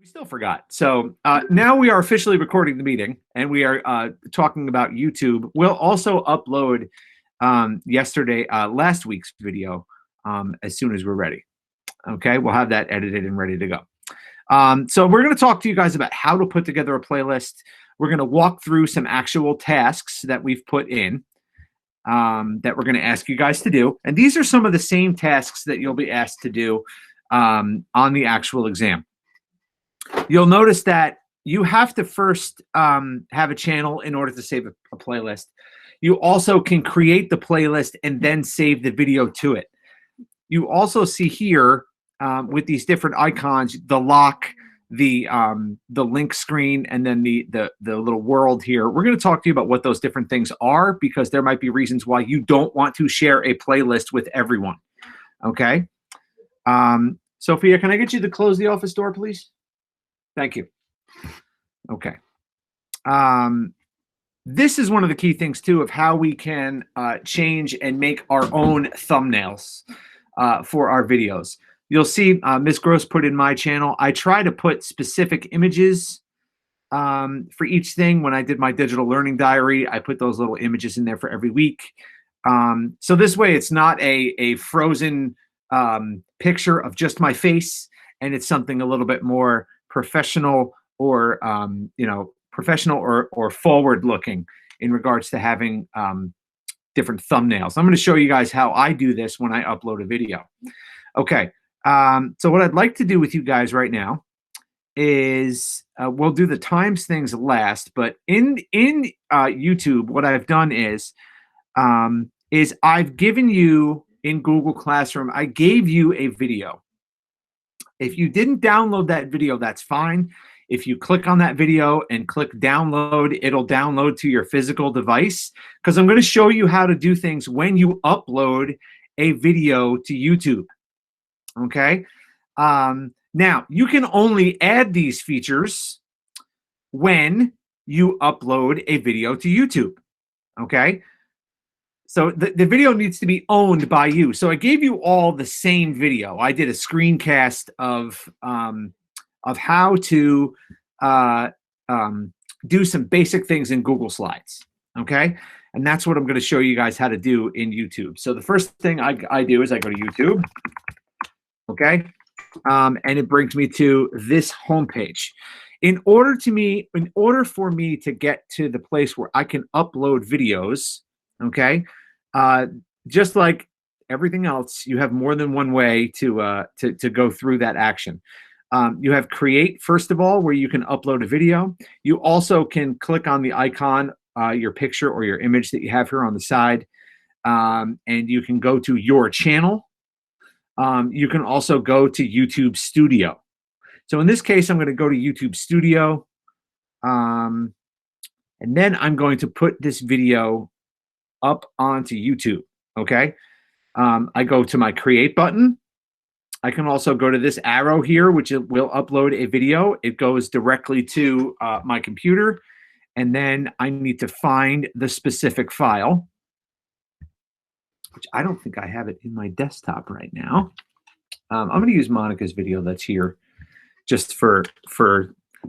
We still forgot. So now we are officially recording the meeting, and we are talking about YouTube. We'll also upload last week's video as soon as we're ready. Okay, we'll have that edited and ready to go. So we're going to talk to you guys about how to put together a playlist. We're going to walk through some actual tasks that we've put in that we're going to ask you guys to do. And these are some of the same tasks that you'll be asked to do on the actual exam. You'll notice that you have to first have a channel in order to save a playlist. You also can create the playlist and then save the video to it. You also see here with these different icons, the lock, the link screen, and then the little world here. We're going to talk to you about what those different things are, because there might be reasons why you don't want to share a playlist with everyone. Okay. Sophia, can I get you to close the office door, please? Thank you. Okay. This is one of the key things, too, of how we can change and make our own thumbnails for our videos. You'll see Ms. Gross put in my channel. I try to put specific images for each thing. When I did my digital learning diary, I put those little images in there for every week. So this way, it's not a frozen picture of just my face, and it's something a little bit more professional or professional or forward looking in regards to having different thumbnails. I'm going to show you guys how I do this when I upload a video. Okay. So what I'd like to do with you guys right now is we'll do the times things last, but in YouTube, what I've done is I've given you in Google Classroom, I gave you a video. If you didn't download that video, that's fine. If you click on that video and click download, it'll download to your physical device, because I'm going to show you how to do things when you upload a video to YouTube. Okay. Now, you can only add these features when you upload a video to YouTube. Okay. So the video needs to be owned by you. So I gave you all the same video. I did a screencast of how to do some basic things in Google Slides. Okay. And that's what I'm going to show you guys how to do in YouTube. So the first thing I do is I go to YouTube. Okay. And it brings me to this homepage. In order for me to get to the place where I can upload videos, okay, just like everything else, you have more than one way to go through that action. You have create, first of all, where you can upload a video. You also can click on the icon, your picture or your image that you have here on the side, and you can go to your channel. You can also go to YouTube Studio. So in this case, I'm going to go to YouTube Studio, and then I'm going to put this video up onto YouTube. Okay. I go to my create button. I can also go to this arrow here, which will upload a video. It goes directly to my computer, and then I need to find the specific file, which I don't think I have it in my desktop right now. I'm going to use Monica's video that's here just for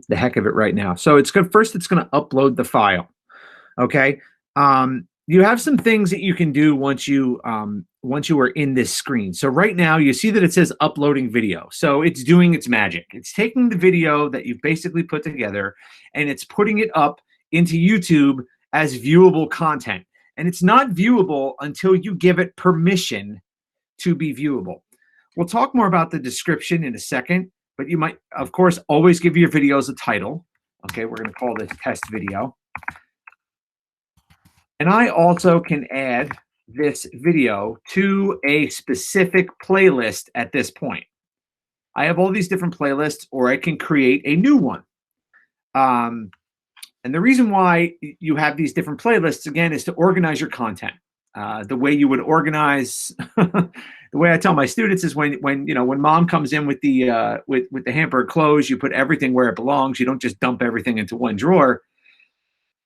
the heck of it right now. So it's good. First, it's going to upload the file. Okay. You have some things that you can do once you are in this screen. So right now you see that it says uploading video. So it's doing its magic. It's taking the video that you've basically put together and it's putting it up into YouTube as viewable content. And it's not viewable until you give it permission to be viewable. We'll talk more about the description in a second, but you might, of course, always give your videos a title. Okay, we're going to call this test video. And I also can add this video to a specific playlist at this point. I have all these different playlists, or I can create a new one. And the reason why you have these different playlists, again, is to organize your content. The way you would organize, the way I tell my students is when mom comes in with the hamper of clothes, you put everything where it belongs. You don't just dump everything into one drawer.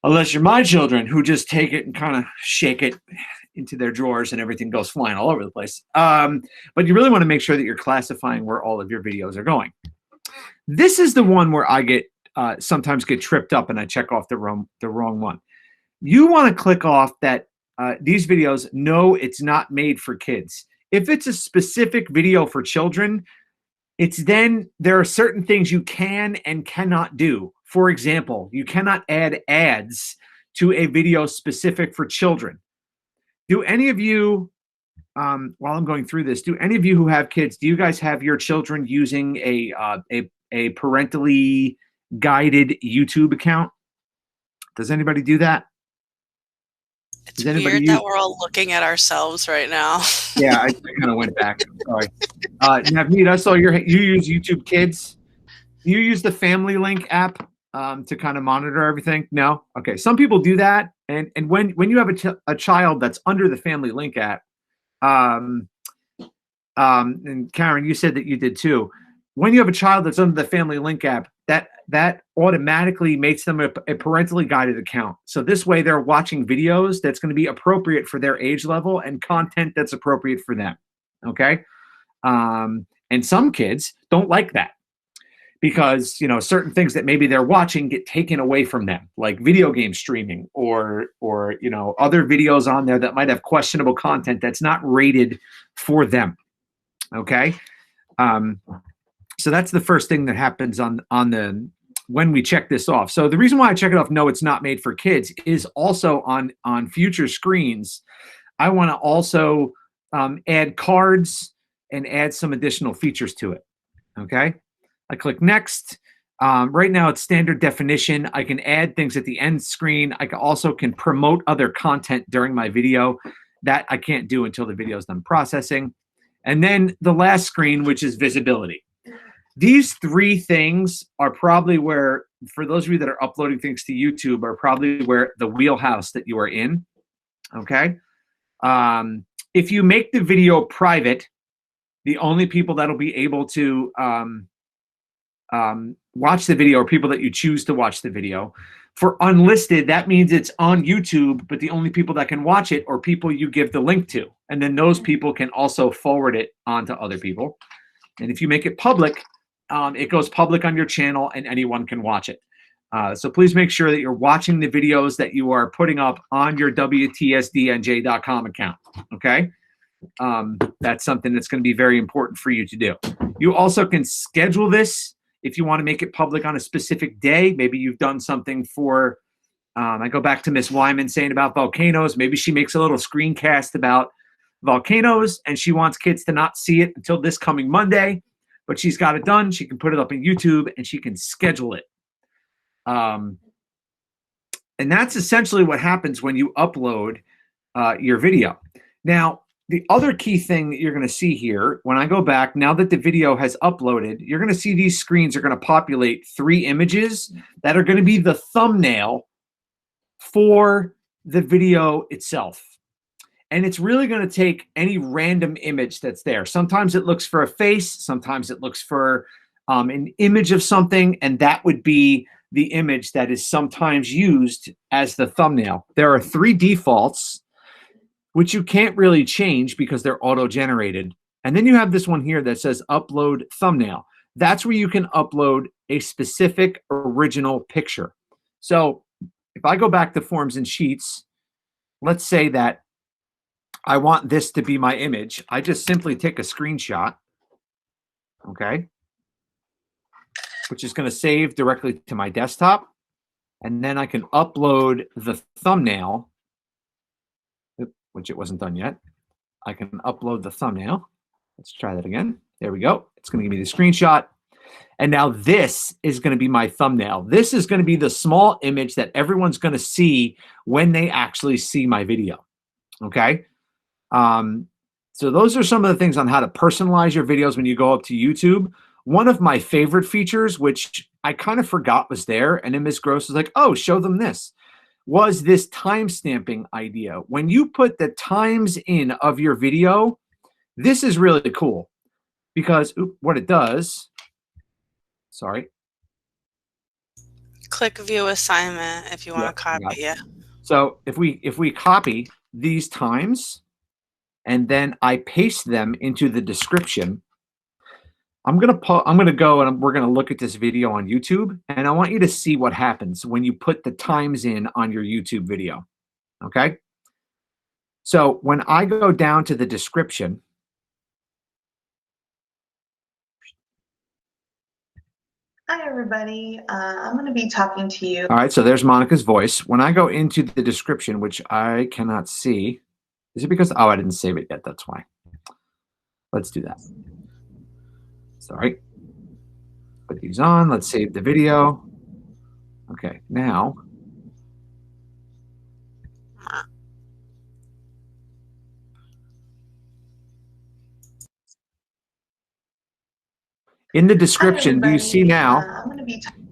Unless you're my children, who just take it and kind of shake it into their drawers and everything goes flying all over the place. But you really want to make sure that you're classifying where all of your videos are going. This is the one where I get sometimes get tripped up and I check off the wrong one. You want to click off that these videos, no, it's not made for kids. If it's a specific video for children, it's then there are certain things you can and cannot do. For example, you cannot add ads to a video specific for children. Do any of you, while I'm going through this, do any of you who have kids, do you guys have your children using a parentally guided YouTube account? Does anybody do that? It's weird that we're all looking at ourselves right now. Yeah, I kind of went back. Sorry. Navneet, I saw you use YouTube Kids. Do you use the Family Link app to kind of monitor everything? No? Okay. Some people do that. And when you have a child that's under the Family Link app, and Karen, you said that you did too. When you have a child that's under the Family Link app, that automatically makes them a parentally guided account. So this way they're watching videos that's going to be appropriate for their age level and content that's appropriate for them. Okay. And some kids don't like that because, you know, certain things that maybe they're watching get taken away from them, like video game streaming or, you know, other videos on there that might have questionable content that's not rated for them. Okay. So that's the first thing that happens when we check this off. So the reason why I check it off, no, it's not made for kids, is also on future screens. I want to also add cards and add some additional features to it. Okay. I click next. Right now it's standard definition. I can add things at the end screen. I also can promote other content during my video. That I can't do until the video is done processing. And then the last screen, which is visibility. These three things are probably where, for those of you that are uploading things to YouTube, are probably where the wheelhouse that you are in. Okay. If you make the video private, the only people that'll be able to watch the video are people that you choose to watch the video. For unlisted, that means it's on YouTube, but the only people that can watch it are people you give the link to. And then those people can also forward it on to other people. And if you make it public, it goes public on your channel and anyone can watch it. So please make sure that you're watching the videos that you are putting up on your WTSDNJ.com account, okay? That's something that's going to be very important for you to do. You also can schedule this if you want to make it public on a specific day. Maybe you've done something for, I go back to Miss Wyman saying about volcanoes. Maybe she makes a little screencast about volcanoes and she wants kids to not see it until this coming Monday, but she's got it done. She can put it up on YouTube and she can schedule it. And that's essentially what happens when you upload your video. Now, the other key thing that you're going to see here, when I go back, now that the video has uploaded, you're going to see these screens are going to populate 3 images that are going to be the thumbnail for the video itself. And it's really going to take any random image that's there. Sometimes it looks for a face. Sometimes it looks for an image of something. And that would be the image that is sometimes used as the thumbnail. There are 3 defaults, which you can't really change because they're auto-generated. And then you have this one here that says upload thumbnail. That's where you can upload a specific original picture. So if I go back to Forms and Sheets, let's say that I want this to be my image. I just simply take a screenshot, okay, which is going to save directly to my desktop. And then I can upload the thumbnail, which it wasn't done yet. I can upload the thumbnail. Let's try that again. There we go. It's going to give me the screenshot. And now this is going to be my thumbnail. This is going to be the small image that everyone's going to see when they actually see my video. Okay. So those are some of the things on how to personalize your videos when you go up to YouTube. One of my favorite features, which I kind of forgot was there, and then Ms. Gross was like, oh, show them this, was this time stamping idea. When you put the times in of your video, this is really cool because what it does, sorry. Click view assignment if you want to copy it. Yeah. So if we copy these times and then I paste them into the description, I'm gonna go and we're gonna look at this video on YouTube, and I want you to see what happens when you put the times in on your YouTube video. Okay. So when I go down to the description, hi everybody, I'm going to be talking to you. All right, so there's Monica's voice. When I go into the description, which I cannot see, is it because, oh, I didn't save it yet, that's why. Let's do that. Sorry. Put these on, let's save the video. Okay, now. In the description, do you see now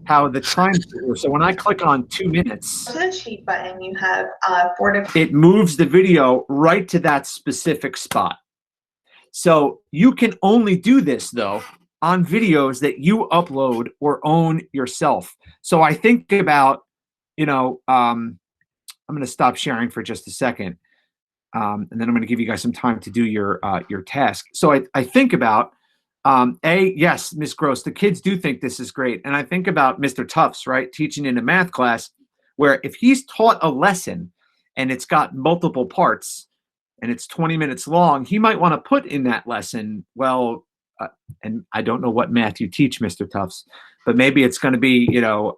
how the time, so when I click on 2 minutes, to the sheet button, you have 4 different. It moves the video right to that specific spot. So you can only do this though on videos that you upload or own yourself. So I think about, you know, I'm going to stop sharing for just a second. And then I'm going to give you guys some time to do your task. So I think about, yes, Miss Gross, the kids do think this is great. And I think about Mr. Tufts, right, teaching in a math class, where if he's taught a lesson and it's got multiple parts and it's 20 minutes long, he might want to put in that lesson, well, and I don't know what math you teach, Mr. Tufts, but maybe it's going to be, you know,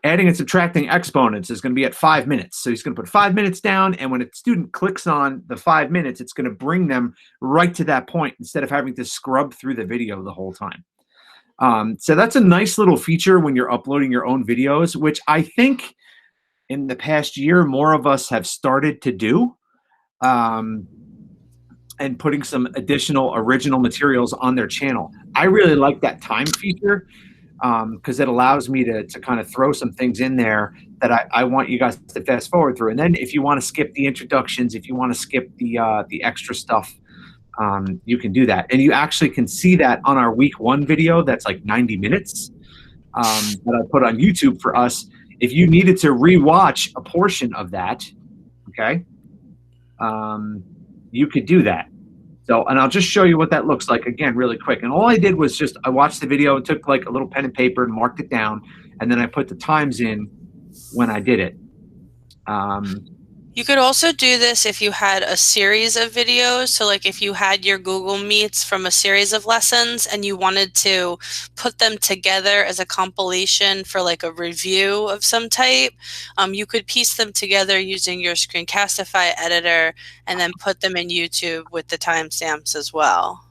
adding and subtracting exponents is going to be at 5 minutes. So he's going to put 5 minutes down, and when a student clicks on the 5 minutes, it's going to bring them right to that point instead of having to scrub through the video the whole time. So that's a nice little feature when you're uploading your own videos, which I think in the past year, more of us have started to do, and putting some additional original materials on their channel. I really like that time feature, because it allows me to kind of throw some things in there that I want you guys to fast forward through. And then if you want to skip the introductions, if you want to skip the extra stuff, you can do that. And you actually can see that on our week 1 video that's like 90 minutes that I put on YouTube for us. If you needed to rewatch a portion of that, okay, you could do that. So, and I'll just show you what that looks like again really quick. And all I did was just, I watched the video and took like a little pen and paper and marked it down. And then I put the times in when I did it. You could also do this if you had a series of videos. So like if you had your Google Meets from a series of lessons and you wanted to put them together as a compilation for like a review of some type, you could piece them together using your Screencastify editor and then put them in YouTube with the timestamps as well.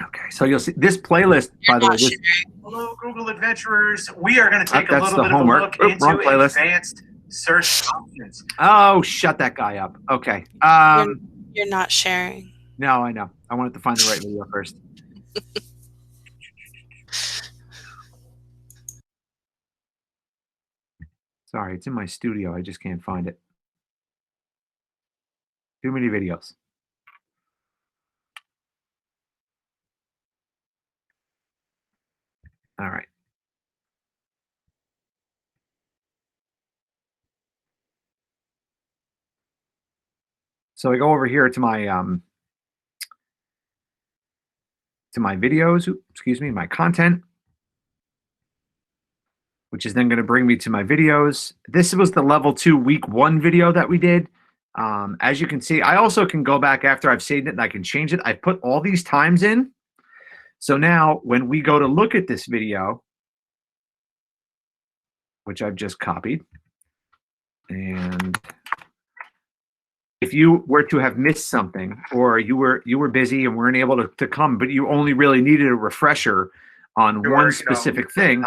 Okay, so you'll see this playlist, by the way. This, hello, Google adventurers. We are going to take a that's little the bit homework. of a look Wrong into playlist. advanced search options. Oh, shut that guy up. Okay. You're not sharing. No, I know. I wanted to find the right video first. Sorry, it's in my studio. I just can't find it. Too many videos. All right. So I go over here to my videos, excuse me, my content, which is then going to bring me to my videos. This was the level 2 week 1 video that we did. As you can see, I also can go back after I've saved it and I can change it. I put all these times in. So now when we go to look at this video, which I've just copied, and if you were to have missed something, or you were busy and weren't able to come, but you only really needed a refresher on one specific thing,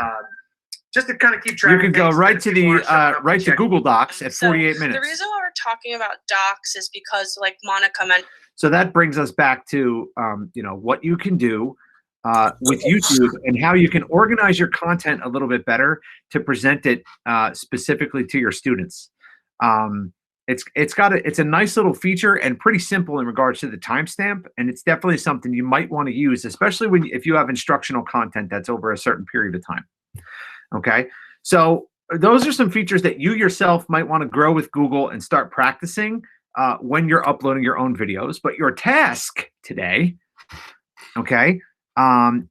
just to kind of keep track. You can go right to the right to Google Docs at 48 minutes. The reason why we're talking about Docs is because, like Monica mentioned. So that brings us back to you know, what you can do with YouTube and how you can organize your content a little bit better to present it specifically to your students. It's a nice little feature and pretty simple in regards to the timestamp, and it's definitely something you might want to use, especially if you have instructional content that's over a certain period of time. Okay, so those are some features that you yourself might want to grow with Google and start practicing when you're uploading your own videos. But your task today, okay,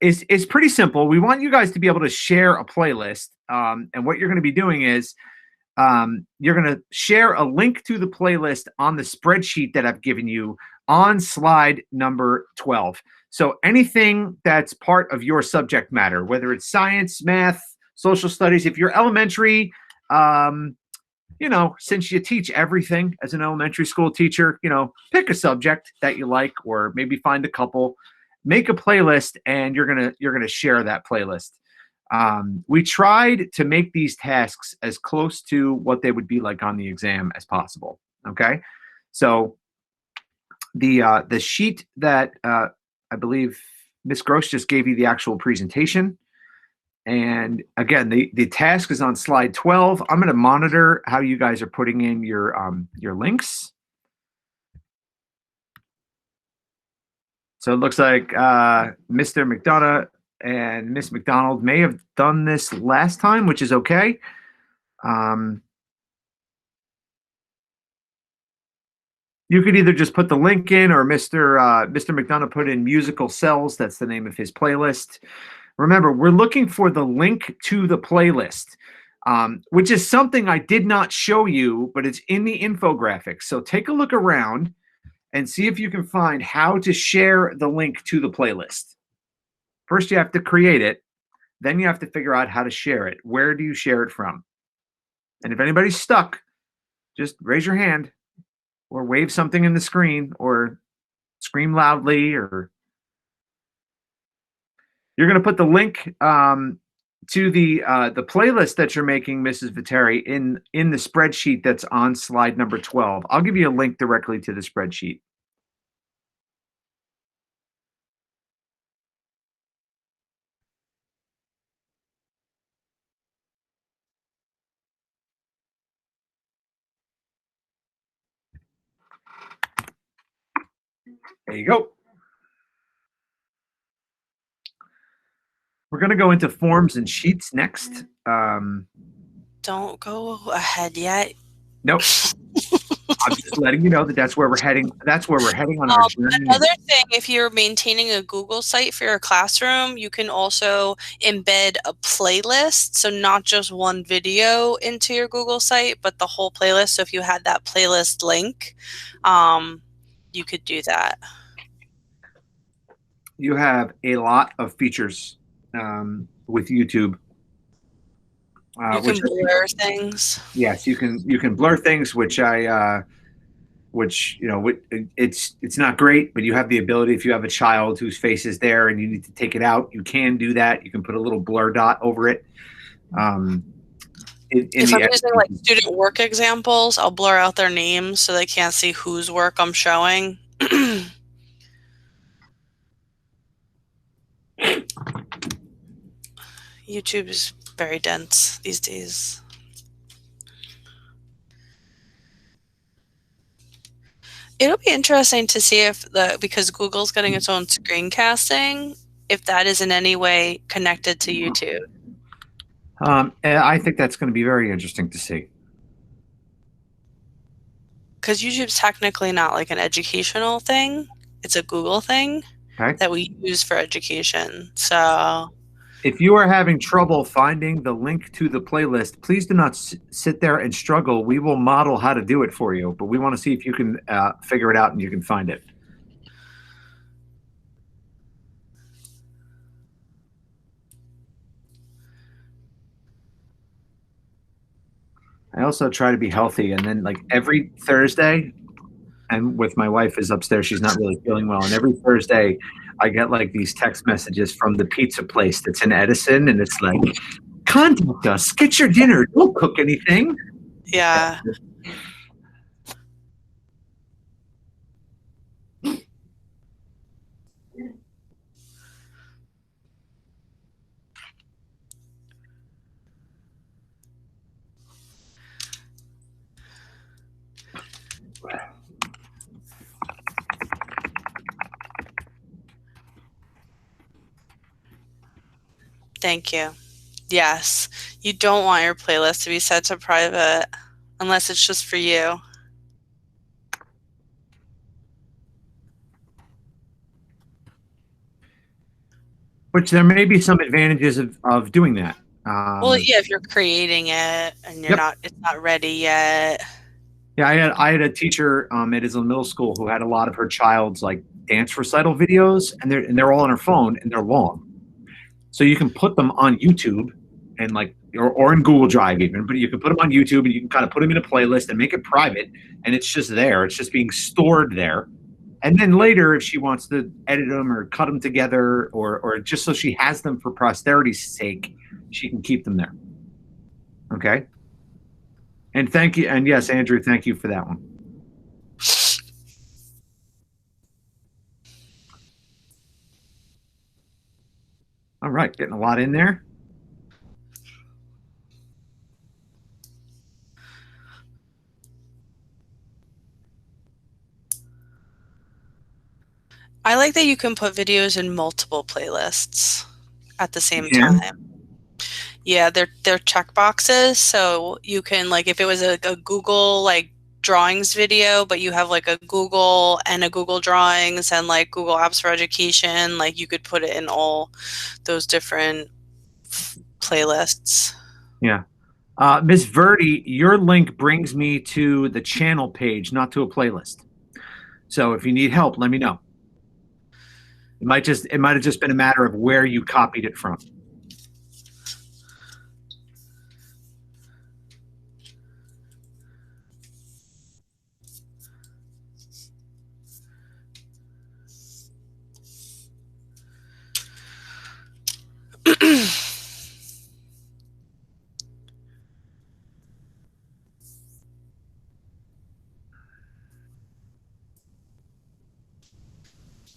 is pretty simple. We want you guys to be able to share a playlist. And what you're going to be doing is you're going to share a link to the playlist on the spreadsheet that I've given you on slide number 12. So anything that's part of your subject matter, whether it's science, math, social studies, if you're elementary, you know, since you teach everything as an elementary school teacher, you know, pick a subject that you like, or maybe find a couple, make a playlist, and you're gonna share that playlist. We tried to make these tasks as close to what they would be like on the exam as possible. Okay, so the sheet that I believe Miss Gross just gave you the actual presentation. And again, the task is on slide 12. I'm going to monitor how you guys are putting in your links. So it looks like Mr. McDonough and Miss McDonald may have done this last time, which is okay. You could either just put the link in, or Mr. McDonough put in Musical Cells. That's the name of his playlist. Remember, we're looking for the link to the playlist, which is something I did not show you, but it's in the infographics. So take a look around and see if you can find how to share the link to the playlist. First, you have to create it. Then you have to figure out how to share it. Where do you share it from? And if anybody's stuck, just raise your hand or wave something in the screen or scream loudly, or you're going to put the link to the playlist that you're making, Mrs. Viteri, in the spreadsheet that's on slide number 12. I'll give you a link directly to the spreadsheet. There you go. We're going to go into forms and sheets next. Don't go ahead yet. Nope. I'm just letting you know that that's where we're heading. That's where we're heading on our journey. Another thing, if you're maintaining a Google site for your classroom, you can also embed a playlist. So not just one video into your Google site, but the whole playlist. So if you had that playlist link, you could do that. You have a lot of features with YouTube. You can blur things. Yes, you can blur things, which it's not great, but you have the ability, if you have a child whose face is there and you need to take it out, you can do that. You can put a little blur dot over it. If I'm using like student work examples, I'll blur out their names so they can't see whose work I'm showing. YouTube is very dense these days. It'll be interesting to see if because Google's getting its own screencasting, if that is in any way connected to YouTube. I think that's going to be very interesting to see. Because YouTube's technically not like an educational thing. It's a Google thing that we use for education. So if you are having trouble finding the link to the playlist, please do not sit there and struggle. We will model how to do it for you, but we want to see if you can figure it out and you can find it. I also try to be healthy, and then like every Thursday, and with my wife is upstairs, she's not really feeling well, and every Thursday I get like these text messages from the pizza place that's in Edison, and it's like, contact us, get your dinner, don't cook anything. Yeah. Thank you. Yes, you don't want your playlist to be set to private unless it's just for you. Which there may be some advantages of doing that. Well, yeah, if you're creating it and you're Yep. it's not ready yet. Yeah, I had a teacher at his middle school who had a lot of her child's like dance recital videos, and they're all on her phone and they're long. So you can put them on YouTube and like or in Google Drive even, but you can put them on YouTube and you can kind of put them in a playlist and make it private, and it's just there. It's just being stored there. And then later, if she wants to edit them or cut them together, or just so she has them for posterity's sake, she can keep them there. Okay. And thank you. And yes, Andrew, thank you for that one. All right, getting a lot in there. I like that you can put videos in multiple playlists at the same Yeah. time. Yeah, they're check boxes, so you can, like, if it was a Google like drawings video, but you have like a Google and a Google Drawings and like Google Apps for Education, like you could put it in all those different playlists. Yeah. Ms. Verdi, your link brings me to the channel page, not to a playlist. So if you need help, let me know. It might have just been a matter of where you copied it from.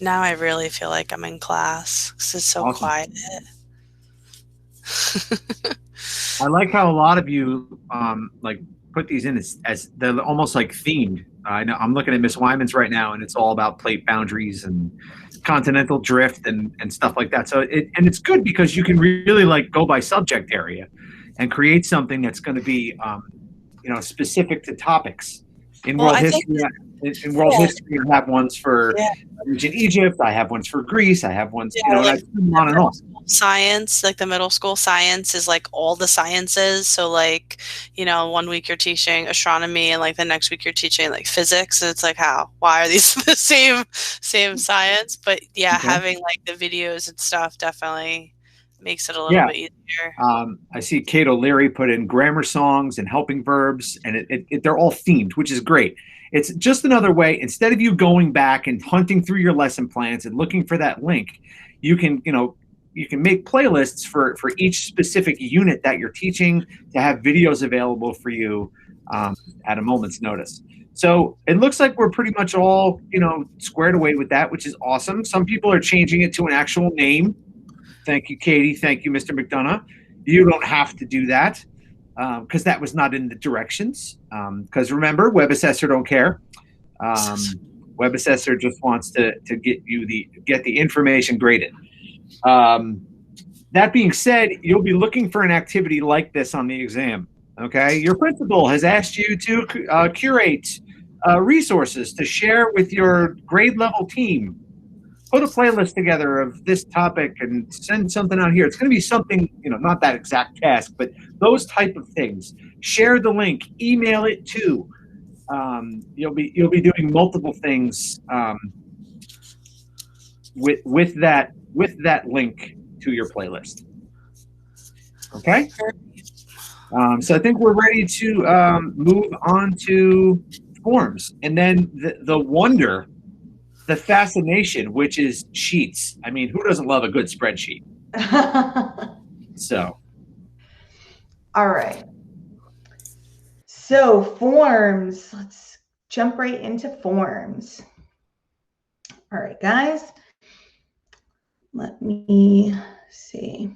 Now I really feel like I'm in class because it's so Awesome. quiet. I like how a lot of you like put these in as they're almost like themed. I know I'm looking at Miss Wyman's right now, and it's all about plate boundaries and continental drift and stuff like that. So it's good because you can really like go by subject area and create something that's going to be specific to topics. In world history, I have ones for ancient Egypt. I have ones for Greece. I have ones, like on and on. Science, like the middle school science is like all the sciences. So like, 1 week you're teaching astronomy and like the next week you're teaching like physics. And it's like, why are these the same science? But yeah, Okay. having like the videos and stuff definitely makes it a little bit easier. I see Kate O'Leary put in grammar songs and helping verbs, and they're all themed, which is great. It's just another way, instead of you going back and hunting through your lesson plans and looking for that link, you can make playlists for each specific unit that you're teaching to have videos available for you at a moment's notice. So it looks like we're pretty much all, squared away with that, which is awesome. Some people are changing it to an actual name. Thank you, Katie. Thank you, Mr. McDonough. You don't have to do that because that was not in the directions. Because remember, Web Assessor don't care. Web Assessor just wants to get the information graded. That being said, you'll be looking for an activity like this on the exam. Okay, your principal has asked you to curate resources to share with your grade level team. Put a playlist together of this topic and send something out here. It's going to be something, not that exact task, but those type of things. Share the link, email it to. You'll be doing multiple things with that link to your playlist. Okay. So I think we're ready to move on to forms, and then the wonder. The fascination, which is sheets. I mean, who doesn't love a good spreadsheet? So. All right. So forms, let's jump right into forms. All right, guys. Let me see.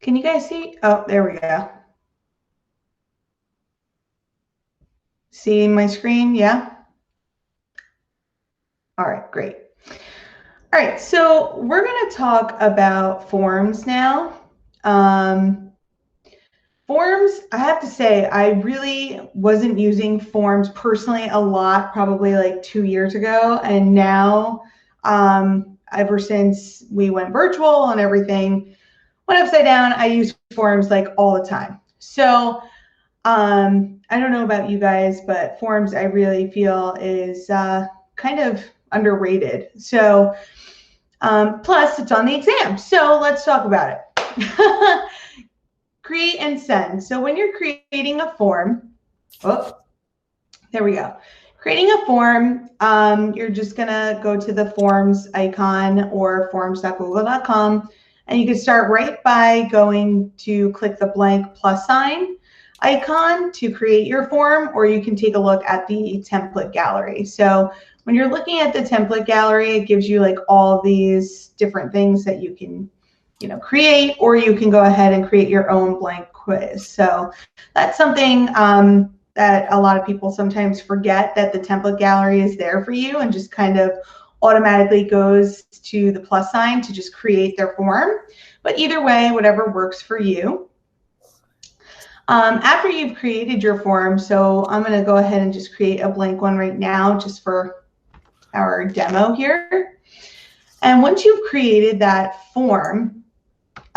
Can you guys see? Oh, there we go. See my screen? Yeah? All right, great. All right, so we're going to talk about forms now. Forms, I have to say, I really wasn't using forms personally a lot, probably like 2 years ago. And now, ever since we went virtual and everything went upside down, I use forms like all the time. So I don't know about you guys, but forms I really feel is kind of underrated. So plus it's on the exam. So let's talk about it. Create and send. So when you're creating a form, oh, there we go. Creating a form, you're just gonna go to the forms icon or forms.google.com, and you can start right by going to click the blank plus sign icon to create your form, or you can take a look at the template gallery. So when you're looking at the template gallery, it gives you like all these different things that you can create, or you can go ahead and create your own blank quiz. So that's something that a lot of people sometimes forget, that the template gallery is there for you and just kind of automatically goes to the plus sign to just create their form. But either way, whatever works for you. After you've created your form, so I'm going to go ahead and just create a blank one right now just for our demo here. And once you've created that form,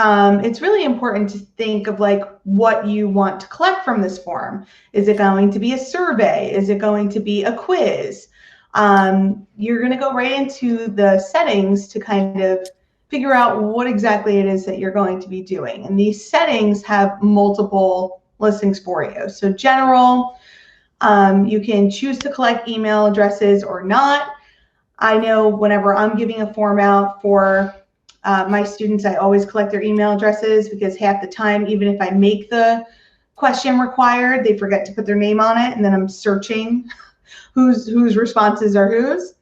it's really important to think of like what you want to collect from this form. Is it going to be a survey? Is it going to be a quiz? You're going to go right into the settings to kind of figure out what exactly it is that you're going to be doing. And these settings have multiple listings for you. So general, you can choose to collect email addresses or not. I know whenever I'm giving a form out for my students, I always collect their email addresses, because half the time, even if I make the question required, they forget to put their name on it, and then I'm searching whose responses are whose.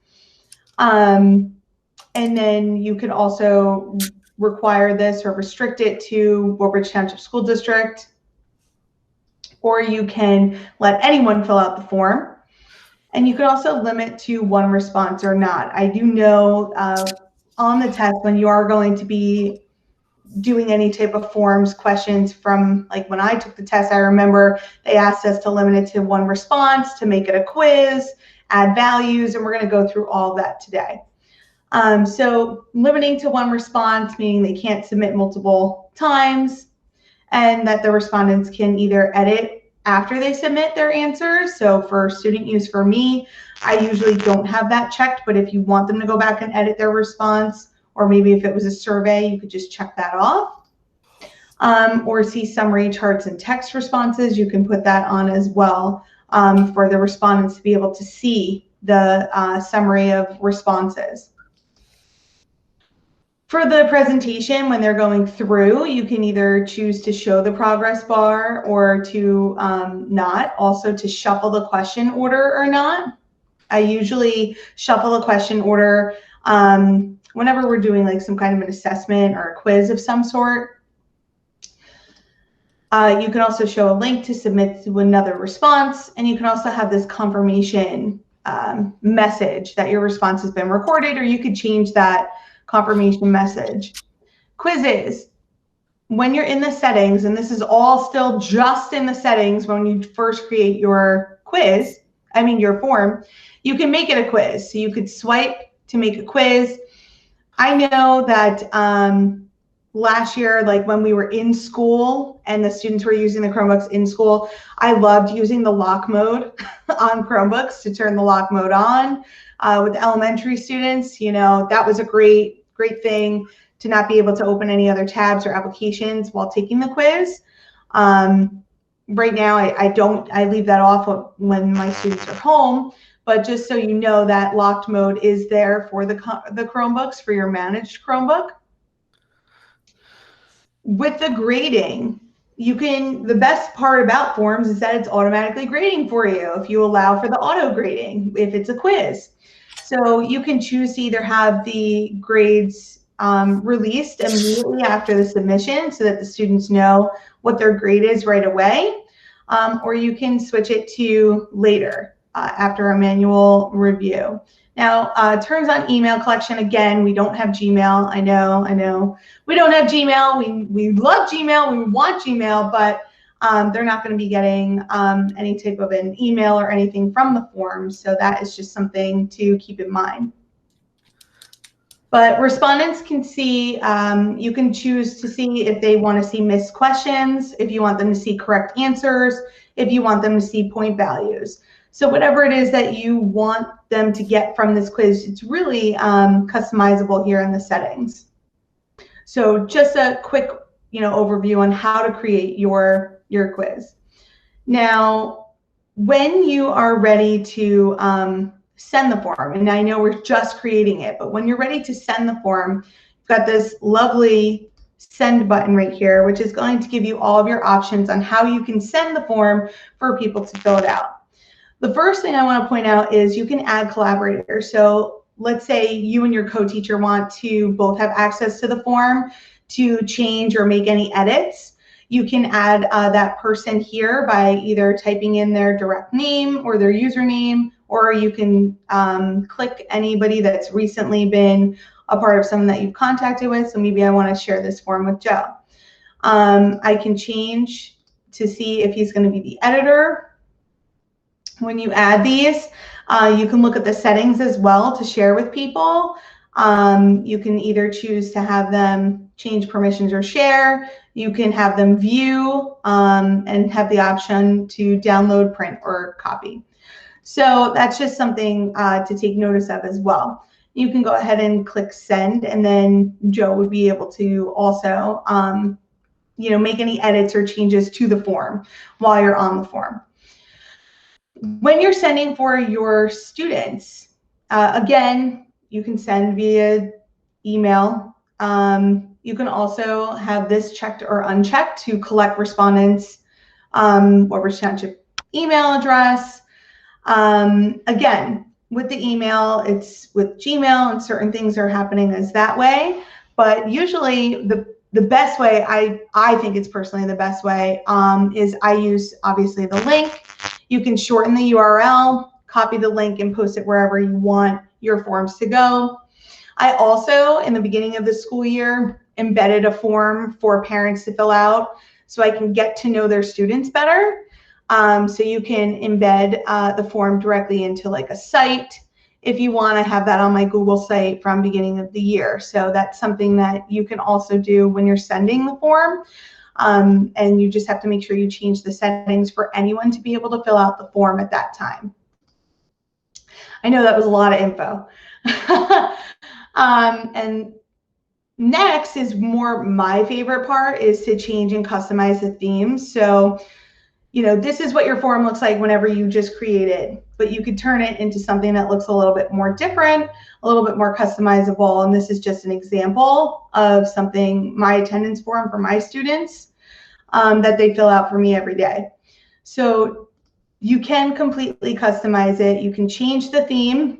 And then you can also require this or restrict it to Woodbridge Township School District, or you can let anyone fill out the form. And you can also limit to one response or not. I do know on the test, when you are going to be doing any type of forms questions, from like when I took the test, I remember they asked us to limit it to one response, to make it a quiz, add values, and we're going to go through all of that today. So limiting to one response, meaning they can't submit multiple times, and that the respondents can either edit after they submit their answers. So for student use, for me, I usually don't have that checked, but if you want them to go back and edit their response, or maybe if it was a survey, you could just check that off. Or see summary, charts, and text responses, you can put that on as well, for the respondents to be able to see the summary of responses. For the presentation, when they're going through, you can either choose to show the progress bar or to not, also to shuffle the question order or not. I usually shuffle the question order whenever we're doing like some kind of an assessment or a quiz of some sort. You can also show a link to submit to another response, and you can also have this confirmation message that your response has been recorded, or you could change that confirmation message. Quizzes, when you're in the settings, and this is all still just in the settings when you first create your quiz, your form, you can make it a quiz. So you could swipe to make a quiz. I know that last year, like when we were in school and the students were using the Chromebooks in school, I loved using the lock mode on Chromebooks to turn the lock mode on. With elementary students, that was a great thing to not be able to open any other tabs or applications while taking the quiz. Right now, I leave that off when my students are home, but just so you know, that locked mode is there for the Chromebooks, for your managed Chromebook. With the grading, the best part about forms is that it's automatically grading for you if you allow for the auto grading, if it's a quiz. So you can choose to either have the grades released immediately after the submission so that the students know what their grade is right away, or you can switch it to later after a manual review. Now, terms on email collection, again, we don't have Gmail. I know. We don't have Gmail. We love Gmail. We want Gmail, but they're not going to be getting any type of an email or anything from the form. So that is just something to keep in mind. But respondents can see, you can choose to see if they want to see missed questions, if you want them to see correct answers, if you want them to see point values. So whatever it is that you want them to get from this quiz, it's really customizable here in the settings. So just a quick, overview on how to create your quiz. Now, when you are ready to send the form, and I know we're just creating it, but when you're ready to send the form, you've got this lovely send button right here, which is going to give you all of your options on how you can send the form for people to fill it out. The first thing I want to point out is you can add collaborators. So let's say you and your co-teacher want to both have access to the form to change or make any edits. You can add that person here by either typing in their direct name or their username, or you can click anybody that's recently been a part of someone that you've contacted with. So maybe I want to share this form with Joe. I can change to see if he's going to be the editor. When you add these, you can look at the settings as well to share with people. You can either choose to have them change permissions or share. You can have them view and have the option to download, print, or copy. So that's just something to take notice of as well. You can go ahead and click send, and then Joe would be able to also make any edits or changes to the form while you're on the form. When you're sending for your students, again, you can send via email. You can also have this checked or unchecked to collect respondents' Woodbridge Township email address. Again, with the email, it's with Gmail, and certain things are happening as that way. But usually the best way, I think it's personally the best way, is I use obviously the link. You can shorten the URL, copy the link, and post it wherever you want your forms to go. I also, in the beginning of the school year, embedded a form for parents to fill out so I can get to know their students better. So you can embed the form directly into like a site if you want to have that on my Google site from beginning of the year. So that's something that you can also do when you're sending the form. And you just have to make sure you change the settings for anyone to be able to fill out the form at that time. I know that was a lot of info. And next is more my favorite part, is to change and customize the themes. So, this is what your form looks like whenever you just create it, but you could turn it into something that looks a little bit more different, a little bit more customizable. And this is just an example of something, my attendance form for my students, that they fill out for me every day. So you can completely customize it. You can change the theme.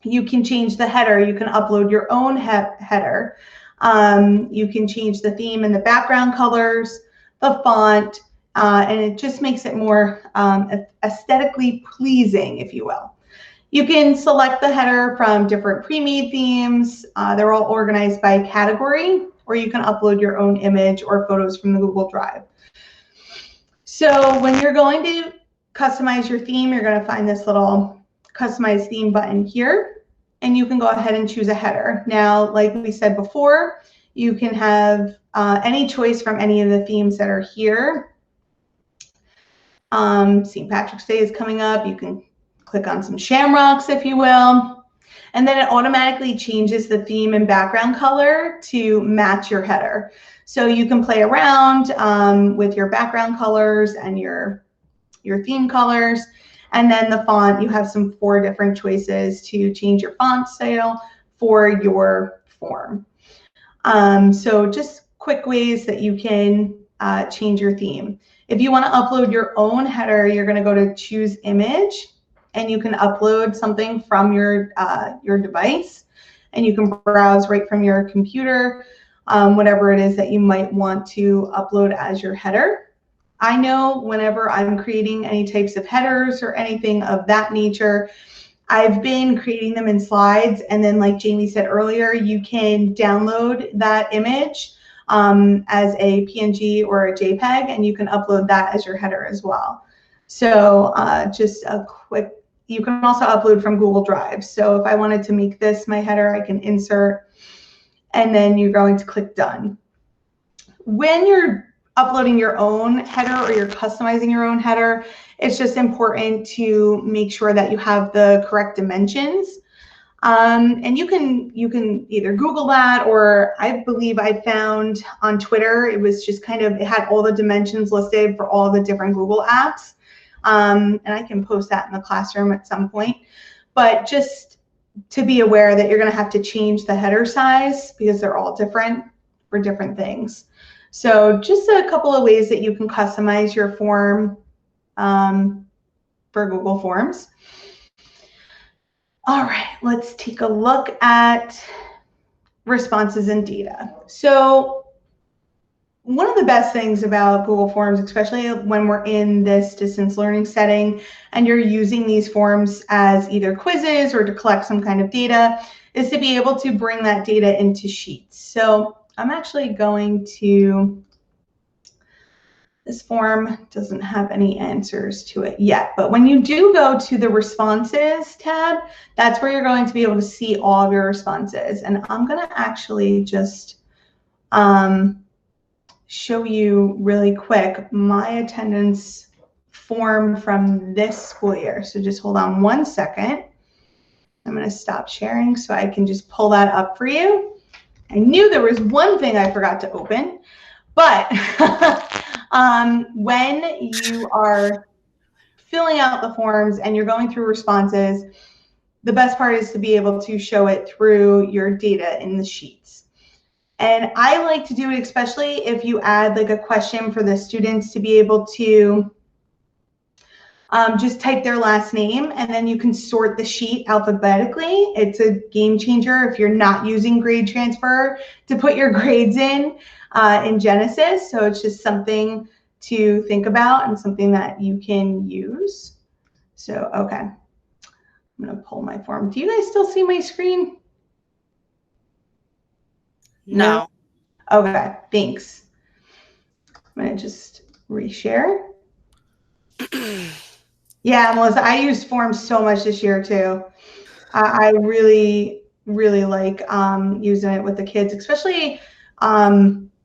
You can change the header. You can upload your own header. You can change the theme and the background colors, the font, and it just makes it more aesthetically pleasing, if you will. You can select the header from different pre-made themes. They're all organized by category, or you can upload your own image or photos from the Google Drive. So when you're going to customize your theme, you're going to find this little customize theme button here, and you can go ahead and choose a header. Now, like we said before, you can have any choice from any of the themes that are here. St. Patrick's Day is coming up. You can click on some shamrocks, if you will, and then it automatically changes the theme and background color to match your header. So you can play around with your background colors and your theme colors. And then the font, you have 4 different choices to change your font style for your form. So just quick ways that you can change your theme. If you want to upload your own header, you're going to go to choose image, and you can upload something from your device, and you can browse right from your computer, whatever it is that you might want to upload as your header. I know whenever I'm creating any types of headers or anything of that nature, I've been creating them in slides, and then like Jamie said earlier, you can download that image as a PNG or a JPEG, and you can upload that as your header as well. So just a quick, you can also upload from Google Drive. So if I wanted to make this my header, I can insert, and then you're going to click done. When you're uploading your own header or you're customizing your own header, it's just important to make sure that you have the correct dimensions. And you can either Google that, or I believe I found on Twitter, it was just kind of, it had all the dimensions listed for all the different Google apps. And I can post that in the classroom at some point. But just to be aware that you're going to have to change the header size because they're all different for different things. So just a couple of ways that you can customize your form for Google Forms. All right, let's take a look at responses and data. So one of the best things about Google Forms, especially when we're in this distance learning setting and you're using these forms as either quizzes or to collect some kind of data, is to be able to bring that data into Sheets. So I'm actually going to, this form doesn't have any answers to it yet, but when you do go to the responses tab, that's where you're going to be able to see all of your responses. And I'm going to actually just show you really quick my attendance form from this school year. So just hold on one second. I'm going to stop sharing so I can just pull that up for you. I knew there was one thing I forgot to open, but when you are filling out the forms and you're going through responses, the best part is to be able to show it through your data in the sheets. And I like to do it, especially if you add like a question for the students to be able to just type their last name, and then you can sort the sheet alphabetically. It's a game changer if you're not using grade transfer to put your grades in Genesis. So it's just something to think about and something that you can use. So, okay, I'm gonna pull my form. Do you guys still see my screen? No. Okay, thanks. I'm gonna just reshare. Yeah, Melissa, I used Forms so much this year too. I really, really like using it with the kids, especially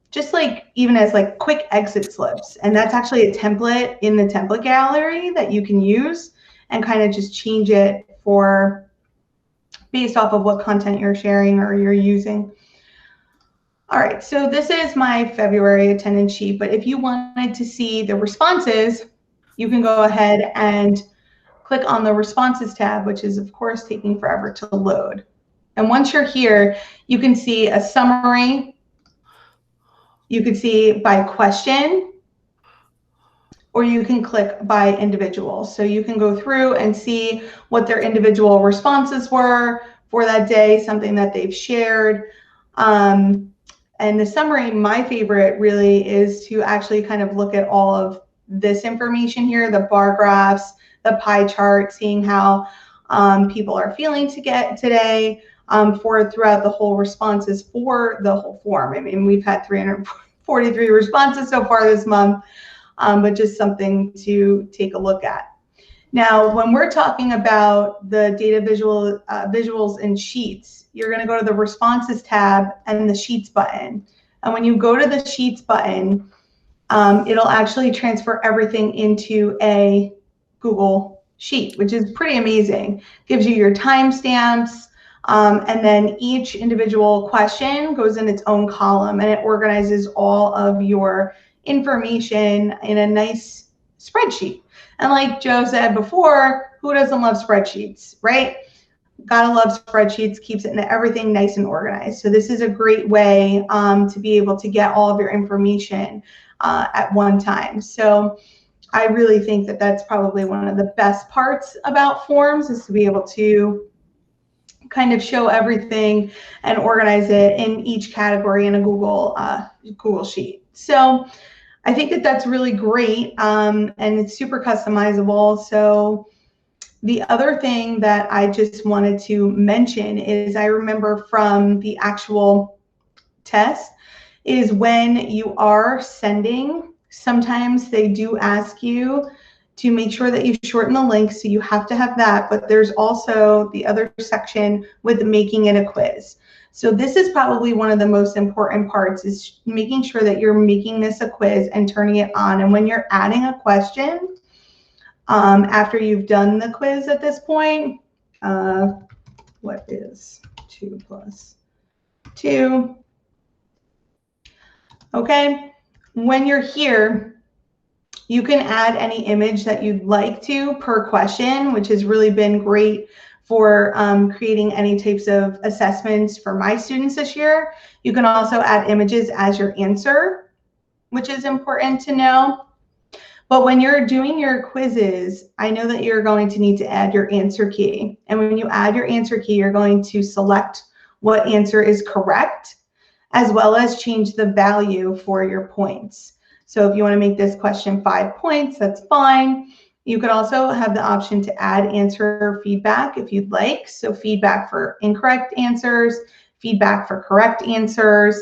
just like even as like quick exit slips. And that's actually a template in the template gallery that you can use and kind of just change it for based off of what content you're sharing or you're using. All right, so this is my February attendance sheet, but if you wanted to see the responses, you can go ahead and click on the responses tab, which is of course taking forever to load. And once you're here, you can see a summary. You can see by question, or you can click by individual. So you can go through and see what their individual responses were for that day, something that they've shared. And the summary, my favorite really is to actually kind of look at all of this information here, the bar graphs, the pie chart, seeing how people are feeling today for throughout the whole responses for the whole form. I mean, we've had 343 responses so far this month, but just something to take a look at. Now, when we're talking about the data visuals and sheets, you're going to go to the responses tab and the sheets button. And when you go to the sheets button, it'll actually transfer everything into a Google Sheet, which is pretty amazing. Gives you your timestamps, and then each individual question goes in its own column, and it organizes all of your information in a nice spreadsheet. And like Joe said before, who doesn't love spreadsheets, right? Gotta love spreadsheets, keeps everything nice and organized. So this is a great way to be able to get all of your information at one time. So I really think that that's probably one of the best parts about forms, is to be able to kind of show everything and organize it in each category in a Google Sheet. So I think that that's really great, and it's super customizable. So the other thing that I just wanted to mention is I remember from the actual test is when you are sending, sometimes they do ask you to make sure that you shorten the link, so you have to have that, but there's also the other section with making it a quiz. So this is probably one of the most important parts, is making sure that you're making this a quiz and turning it on. And when you're adding a question, after you've done the quiz at this point, what is 2 plus 2? Okay, when you're here, you can add any image that you'd like to per question, which has really been great for creating any types of assessments for my students this year. You can also add images as your answer, which is important to know. But when you're doing your quizzes, I know that you're going to need to add your answer key. And when you add your answer key, you're going to select what answer is correct, as well as change the value for your points. So if you want to make this question 5 points, that's fine. You could also have the option to add answer feedback if you'd like. So feedback for incorrect answers, feedback for correct answers.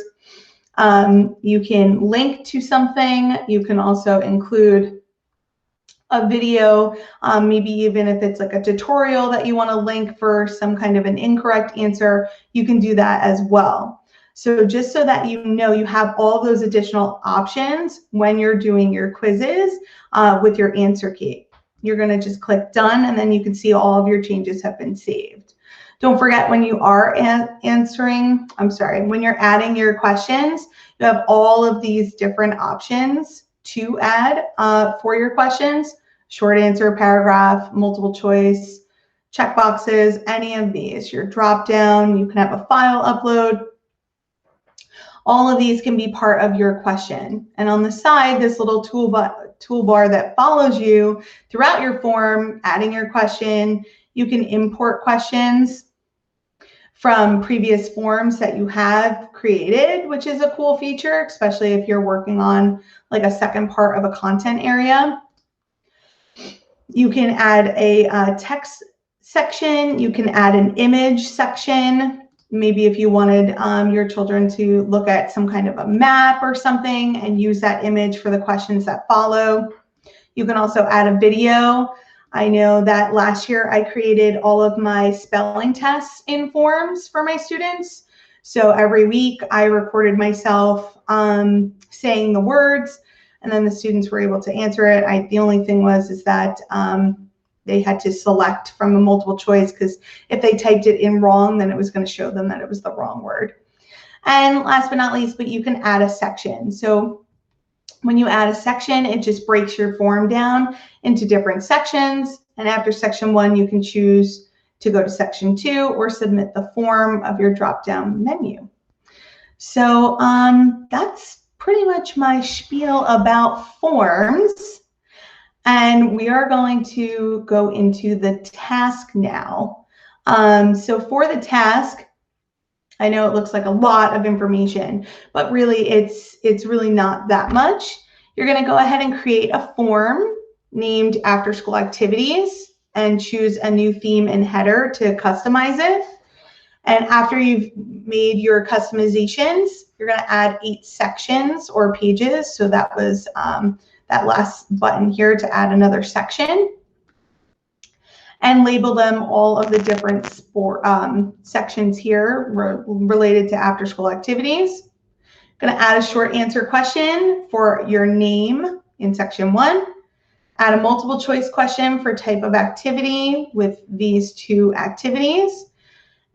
You can link to something. You can also include a video, maybe even if it's like a tutorial that you want to link for some kind of an incorrect answer, you can do that as well. So just so that you know, you have all those additional options when you're doing your quizzes with your answer key. You're going to just click done, and then you can see all of your changes have been saved. Don't forget, when you are when you're adding your questions, you have all of these different options to add for your questions: short answer, paragraph, multiple choice, checkboxes, any of these. Your drop down, you can have a file upload. All of these can be part of your question. And on the side, this little toolbar that follows you throughout your form, adding your question, you can import questions from previous forms that you have created, which is a cool feature, especially if you're working on like a second part of a content area. You can add a text section. You can add an image section. Maybe if you wanted your children to look at some kind of a map or something and use that image for the questions that follow. You can also add a video. I know that last year I created all of my spelling tests in forms for my students. So every week I recorded myself saying the words, and then the students were able to answer it. The only thing was that they had to select from the multiple choice, because if they typed it in wrong, then it was going to show them that it was the wrong word. And last but not least, but you can add a section. So when you add a section, it just breaks your form down into different sections. And after section 1, you can choose to go to section 2 or submit the form of your drop-down menu. So that's pretty much my spiel about forms. And we are going to go into the task now. So for the task, I know it looks like a lot of information, but really it's really not that much. You're going to go ahead and create a form named After School Activities and choose a new theme and header to customize it. And after you've made your customizations, you're going to add 8 sections or pages. So that was that last button here to add another section, and label them all of the different sections here related to after school activities. Going to add a short answer question for your name in section 1. Add a multiple choice question for type of activity with these 2 activities.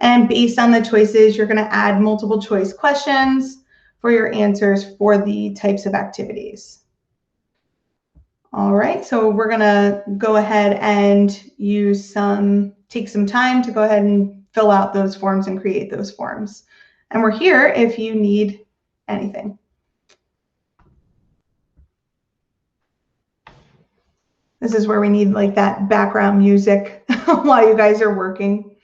And based on the choices, you're going to add multiple choice questions for your answers for the types of activities. All right, so we're going to go ahead and take some time to go ahead and fill out those forms and create those forms. And we're here if you need anything. This is where we need like that background music while you guys are working.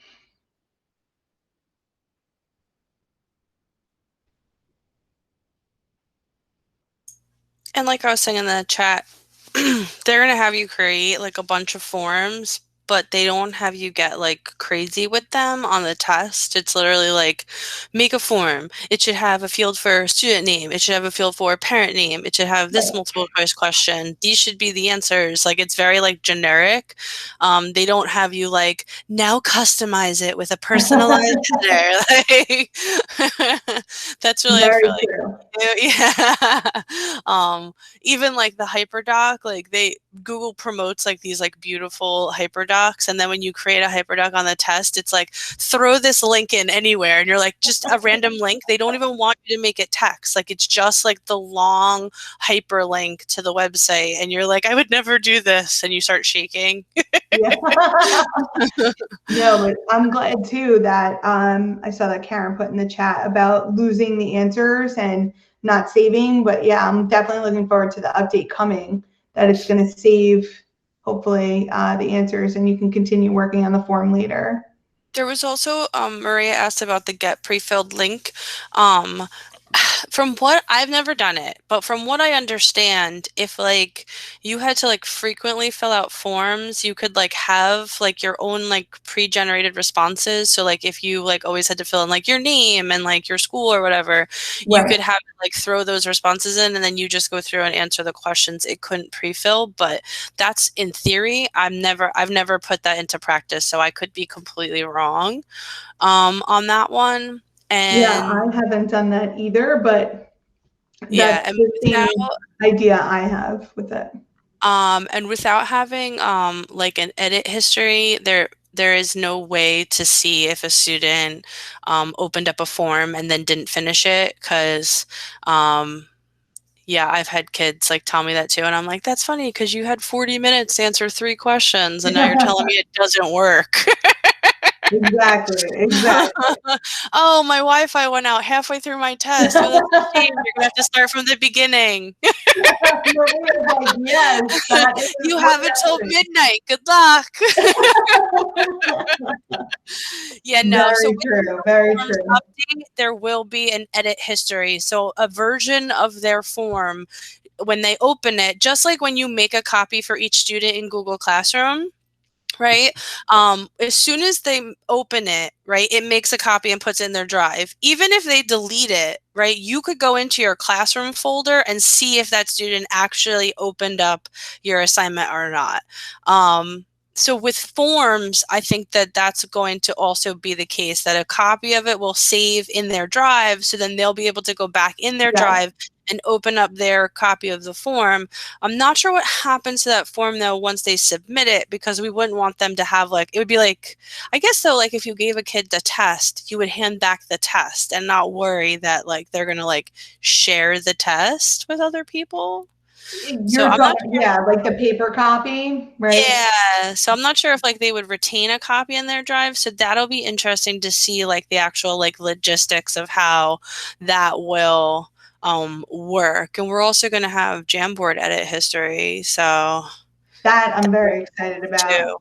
And like I was saying in the chat, they're going to have you create like a bunch of forms but they don't have you get like crazy with them on the test. It's literally like, make a form. It should have a field for student name. It should have a field for parent name. It should have this multiple choice question. These should be the answers. Like, it's very like generic. They don't have you like, now customize it with a personalized header. Like, that's really Very for, like, true. yeah. Even like the hyperdoc, like Google promotes like these like beautiful hyperdocs, and then when you create a hyperdoc on the test, it's like, throw this link in anywhere, and you're like, just a random link. They don't even want you to make it text. Like, it's just like the long hyperlink to the website, and you're like, I would never do this, and you start shaking. Yeah. No, but I'm glad too that I saw that Karen put in the chat about losing the answers and not saving. But yeah, I'm definitely looking forward to the update coming, that it's going to save, hopefully, the answers, and you can continue working on the form later. There was also, Maria asked about the get pre-filled link. From what, I've never done it, but from what I understand, if like you had to like frequently fill out forms, you could like have like your own like pre-generated responses. So like if you like always had to fill in like your name and like your school or whatever, you Right. could have like throw those responses in, and then you just go through and answer the questions. It couldn't pre-fill, but that's in theory. I've never put that into practice, so I could be completely wrong on that one. Yeah, And I haven't done that either, but yeah, that's and the same without idea I have with it. having like an edit history, there is no way to see if a student opened up a form and then didn't finish it, because yeah, I've had kids like tell me that too, and I'm like, that's funny because you had 40 minutes to answer 3 questions, and now you're telling me it doesn't work. Exactly. Oh, my Wi-Fi went out halfway through my test. Oh, that's a shame. You're gonna have to start from the beginning. Maria's like, yes, that is You what have until happened. midnight. Good luck. Yeah, no. So Very with true. Very forms true. update, there will be an edit history. So a version of their form, when they open it, just like when you make a copy for each student in Google Classroom, right? As soon as they open it, right, it makes a copy and puts it in their drive. Even if they delete it, right, you could go into your classroom folder and see if that student actually opened up your assignment or not. So with forms, I think that that's going to also be the case, that a copy of it will save in their drive, so then they'll be able to go back in their Yeah. drive and open up their copy of the form. I'm not sure what happens to that form though once they submit it, because we wouldn't want them to have like, it would be like, I guess though, like if you gave a kid the test, you would hand back the test and not worry that like they're gonna like share the test with other people. So I'm not sure. Yeah, like the paper copy, right? Yeah, so I'm not sure if like they would retain a copy in their drive. So that'll be interesting to see like the actual like logistics of how that will work. And we're also going to have Jamboard edit history. So That I'm very excited about. too.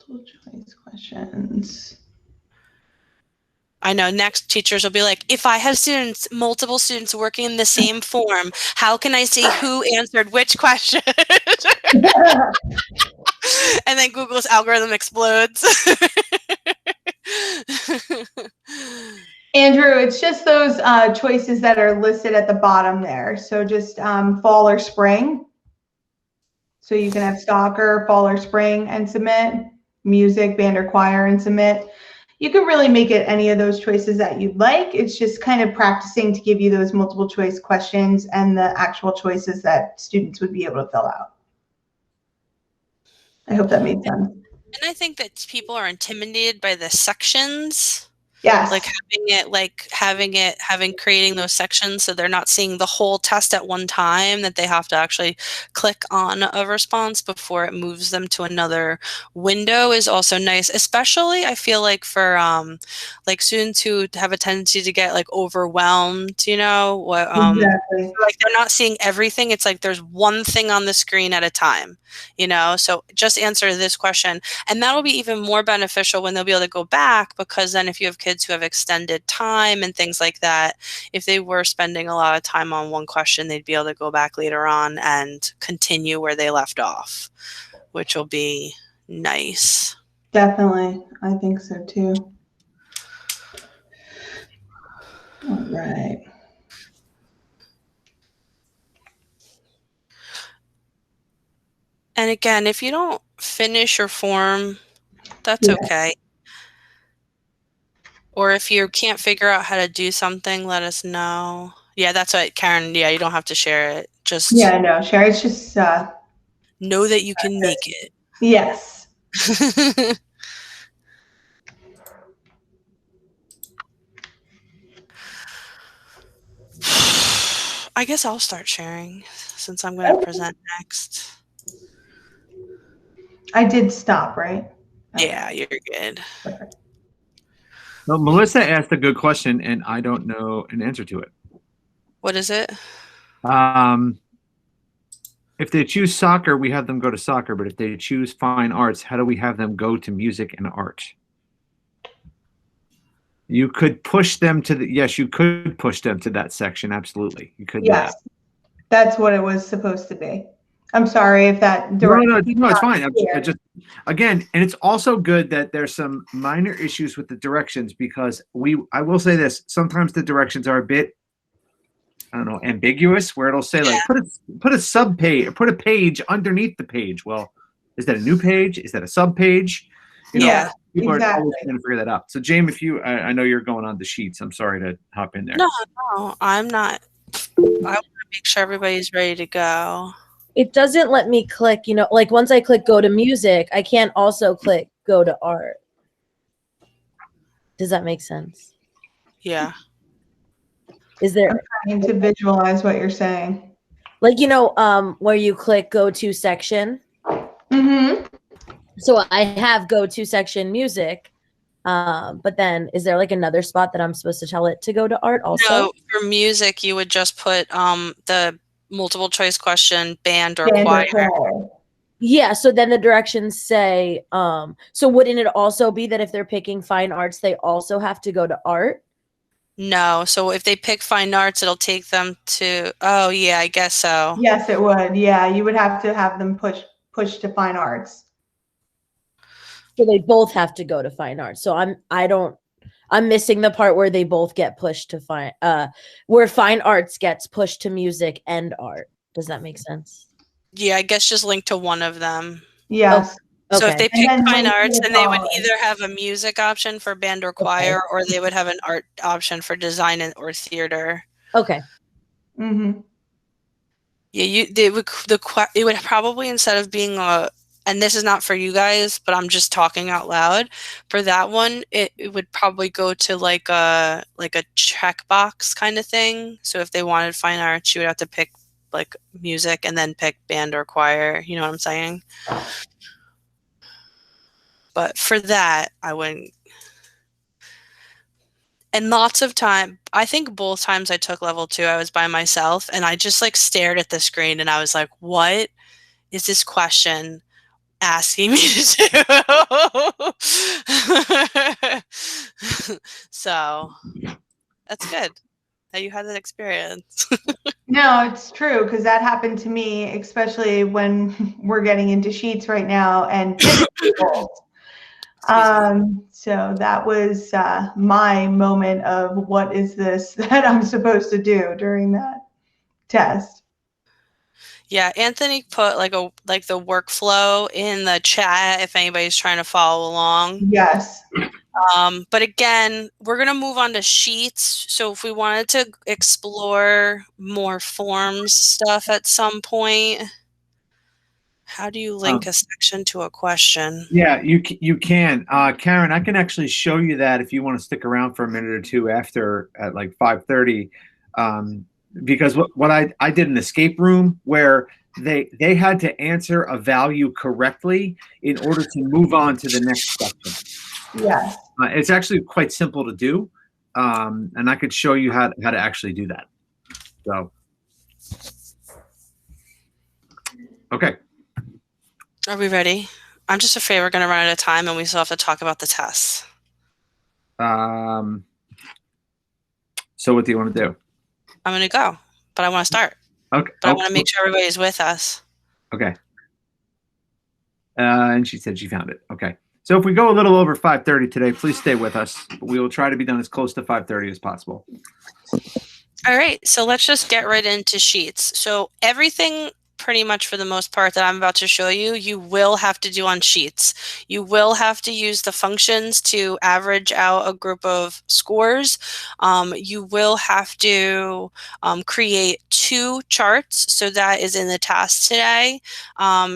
Multiple choice questions. I know next teachers will be like, if I have multiple students working in the same form, how can I see who answered which question? And then Google's algorithm explodes. Andrew, it's just those choices that are listed at the bottom there. So just fall or spring. So you can have soccer, fall or spring, and submit. Music, band or choir, and submit. You can really make it any of those choices that you'd like. It's just kind of practicing to give you those multiple choice questions and the actual choices that students would be able to fill out. I hope that made sense. And I think that people are intimidated by the sections. Yes. Like creating those sections, so they're not seeing the whole test at one time, that they have to actually click on a response before it moves them to another window, is also nice. Especially I feel like for like students who have a tendency to get like overwhelmed, you know, Exactly. like they're not seeing everything. It's like there's one thing on the screen at a time, you know, so just answer this question. And that'll be even more beneficial when they'll be able to go back, because then if you have kids who have extended time and things like that, if they were spending a lot of time on one question, they'd be able to go back later on and continue where they left off, which will be nice. Definitely. I think so too. All right. And again, if you don't finish your form, that's Yeah. okay. Or if you can't figure out how to do something, let us know. Yeah, that's what, Karen. Yeah, you don't have to share it. Just Yeah, no, Sherry, it's just, know that you can make it. yes. I guess I'll start sharing since I'm going to present next. I did stop, right? Yeah, you're good. Perfect. So Melissa asked a good question, and I don't know an answer to it. What is it? If they choose soccer, we have them go to soccer. But if they choose fine arts, how do we have them go to music and art? You could push them to the, yes, you could push them to that section. Absolutely. You could do Yes. that. That's what it was supposed to be. I'm sorry if that No, it's fine. clear. I just, again, and it's also good that there's some minor issues with the directions because I will say this, sometimes the directions are a bit, I don't know, ambiguous, where it'll say like put a sub page, put a page underneath the page. Well, is that a new page? Is that a sub page? You know, Yeah, people are exactly. always trying to figure that out. So, James, if you, I know you're going on the sheets. I'm sorry to hop in there. No, I'm not. I want to make sure everybody's ready to go. It doesn't let me click, you know, like once I click go to music, I can't also click go to art. Does that make sense? Yeah. Is there Trying to visualize what you're saying. like, you know, where you click go to section? Mm-hmm. So I have go to section music. But then is there like another spot that I'm supposed to tell it to go to art also? No, for music, you would just put the multiple choice question, band or Band or choir. choir. Yeah, so then the directions say, so wouldn't it also be that if they're picking fine arts, they also have to go to art? No, so if they pick fine arts, it'll take them to, oh yeah, I guess so. Yes, it would. Yeah, you would have to have them push to fine arts. So they both have to go to fine arts. So I'm missing the part where they both get pushed to where fine arts gets pushed to music and art. Does that make sense? Yeah, I guess just link to one of them. Yes. So Okay. if they And pick then fine link to arts, the then they would college. either have a music option for band or choir, or they would have an art option for design or theater. Okay. Mm-hmm. Yeah, it would probably, instead of being and this is not for you guys, but I'm just talking out loud. For that one, it would probably go to like a checkbox kind of thing. So if they wanted fine arts, you would have to pick like music and then pick band or choir. You know what I'm saying? But for that, I wouldn't. And lots of time, I think both times I took level 2, I was by myself and I just like stared at the screen and I was like, what is this question asking me to do? So that's good that you had that experience. No, it's true because that happened to me, especially when we're getting into sheets right now and pivot tables. So that was my moment of what is this that I'm supposed to do during that test. Yeah, Anthony put like the workflow in the chat if anybody's trying to follow along. Yes. But again, we're going to move on to sheets. So if we wanted to explore more forms stuff at some point, how do you link a section to a question? Yeah, you can. Karen, I can actually show you that if you want to stick around for a minute or two after at like 5:30. Because what I did an escape room where they had to answer a value correctly in order to move on to the next section. Yes. It's actually quite simple to do, and I could show you how to actually do that. So, okay. Are we ready? I'm just afraid we're going to run out of time and we still have to talk about the tests. So what do you want to do? I'm going to go, but I want to start. Okay. But I want to make sure everybody's with us. Okay. And she said she found it. Okay. So if we go a little over 5:30 today, please stay with us. We will try to be done as close to 5:30 as possible. All right, so let's just get right into Sheets. So everything pretty much for the most part that I'm about to show you, you will have to do on Sheets. You will have to use the functions to average out a group of scores. You will have to create 2 charts, so that is in the task today.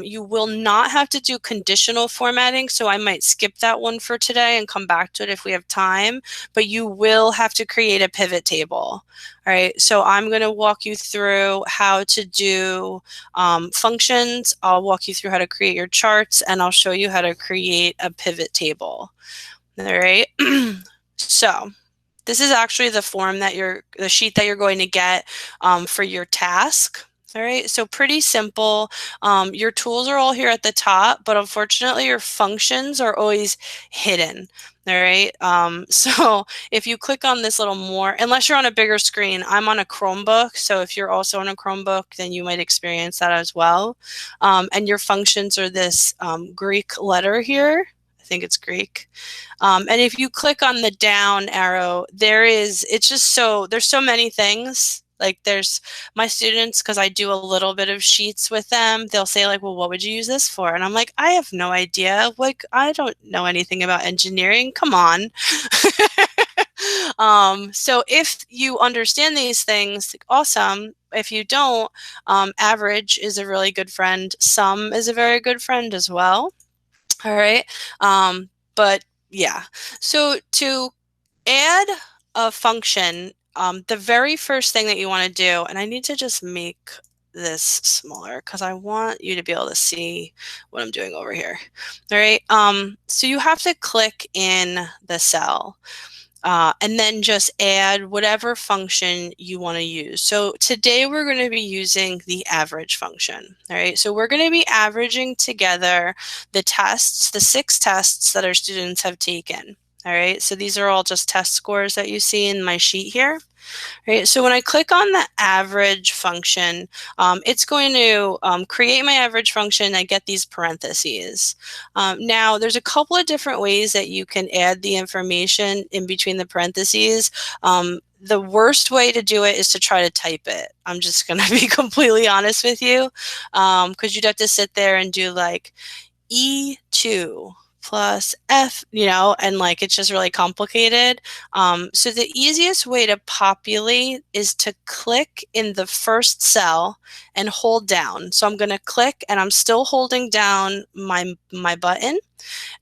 You will not have to do conditional formatting, so I might skip that one for today and come back to it if we have time, but you will have to create a pivot table. All right, so I'm going to walk you through how to do functions. I'll walk you through how to create your charts, and I'll show you how to create a pivot table. All right, so this is actually the form that the sheet that you're going to get for your task. All right, so pretty simple. Your tools are all here at the top, but unfortunately your functions are always hidden. All right, so if you click on this little more, unless you're on a bigger screen, I'm on a Chromebook, so if you're also on a Chromebook, then you might experience that as well. And your functions are this Greek letter here. I think it's Greek. And if you click on the down arrow, there's so many things. Like there's my students, because I do a little bit of Sheets with them, they'll say like, well, what would you use this for? And I'm like, I have no idea. Like, I don't know anything about engineering. Come on. So if you understand these things, awesome. If you don't, average is a really good friend. Sum is a very good friend as well. All right. But yeah, so to add a function, the very first thing that you want to do, and I need to just make this smaller because I want you to be able to see what I'm doing over here. All right. So you have to click in the cell. And then just add whatever function you want to use. So today we're going to be using the average function. All right, so we're going to be averaging together the tests, the 6 tests that our students have taken. All right, so these are all just test scores that you see in my sheet here. Right, so when I click on the average function, it's going to create my average function and get these parentheses. Now, there's a couple of different ways that you can add the information in between the parentheses. The worst way to do it is to try to type it. I'm just going to be completely honest with you, because you'd have to sit there and do like E2 plus F, and like it's just really complicated. So the easiest way to populate is to click in the first cell and hold down. So I'm going to click and I'm still holding down my button,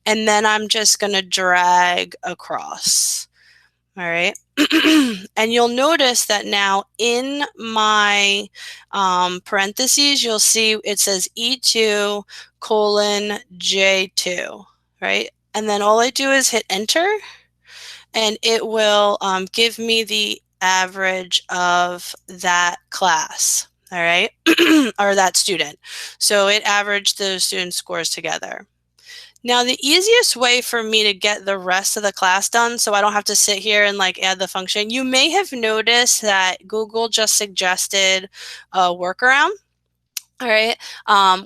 and then I'm just going to drag across. All right. And you'll notice that now in my parentheses, you'll see it says E2 colon J2. Right? And then all I do is hit enter, and it will give me the average of that class, all right, or that student. So it averaged the student scores together. Now, the easiest way for me to get the rest of the class done, so I don't have to sit here and like add the function, you may have noticed that Google just suggested a workaround. All right,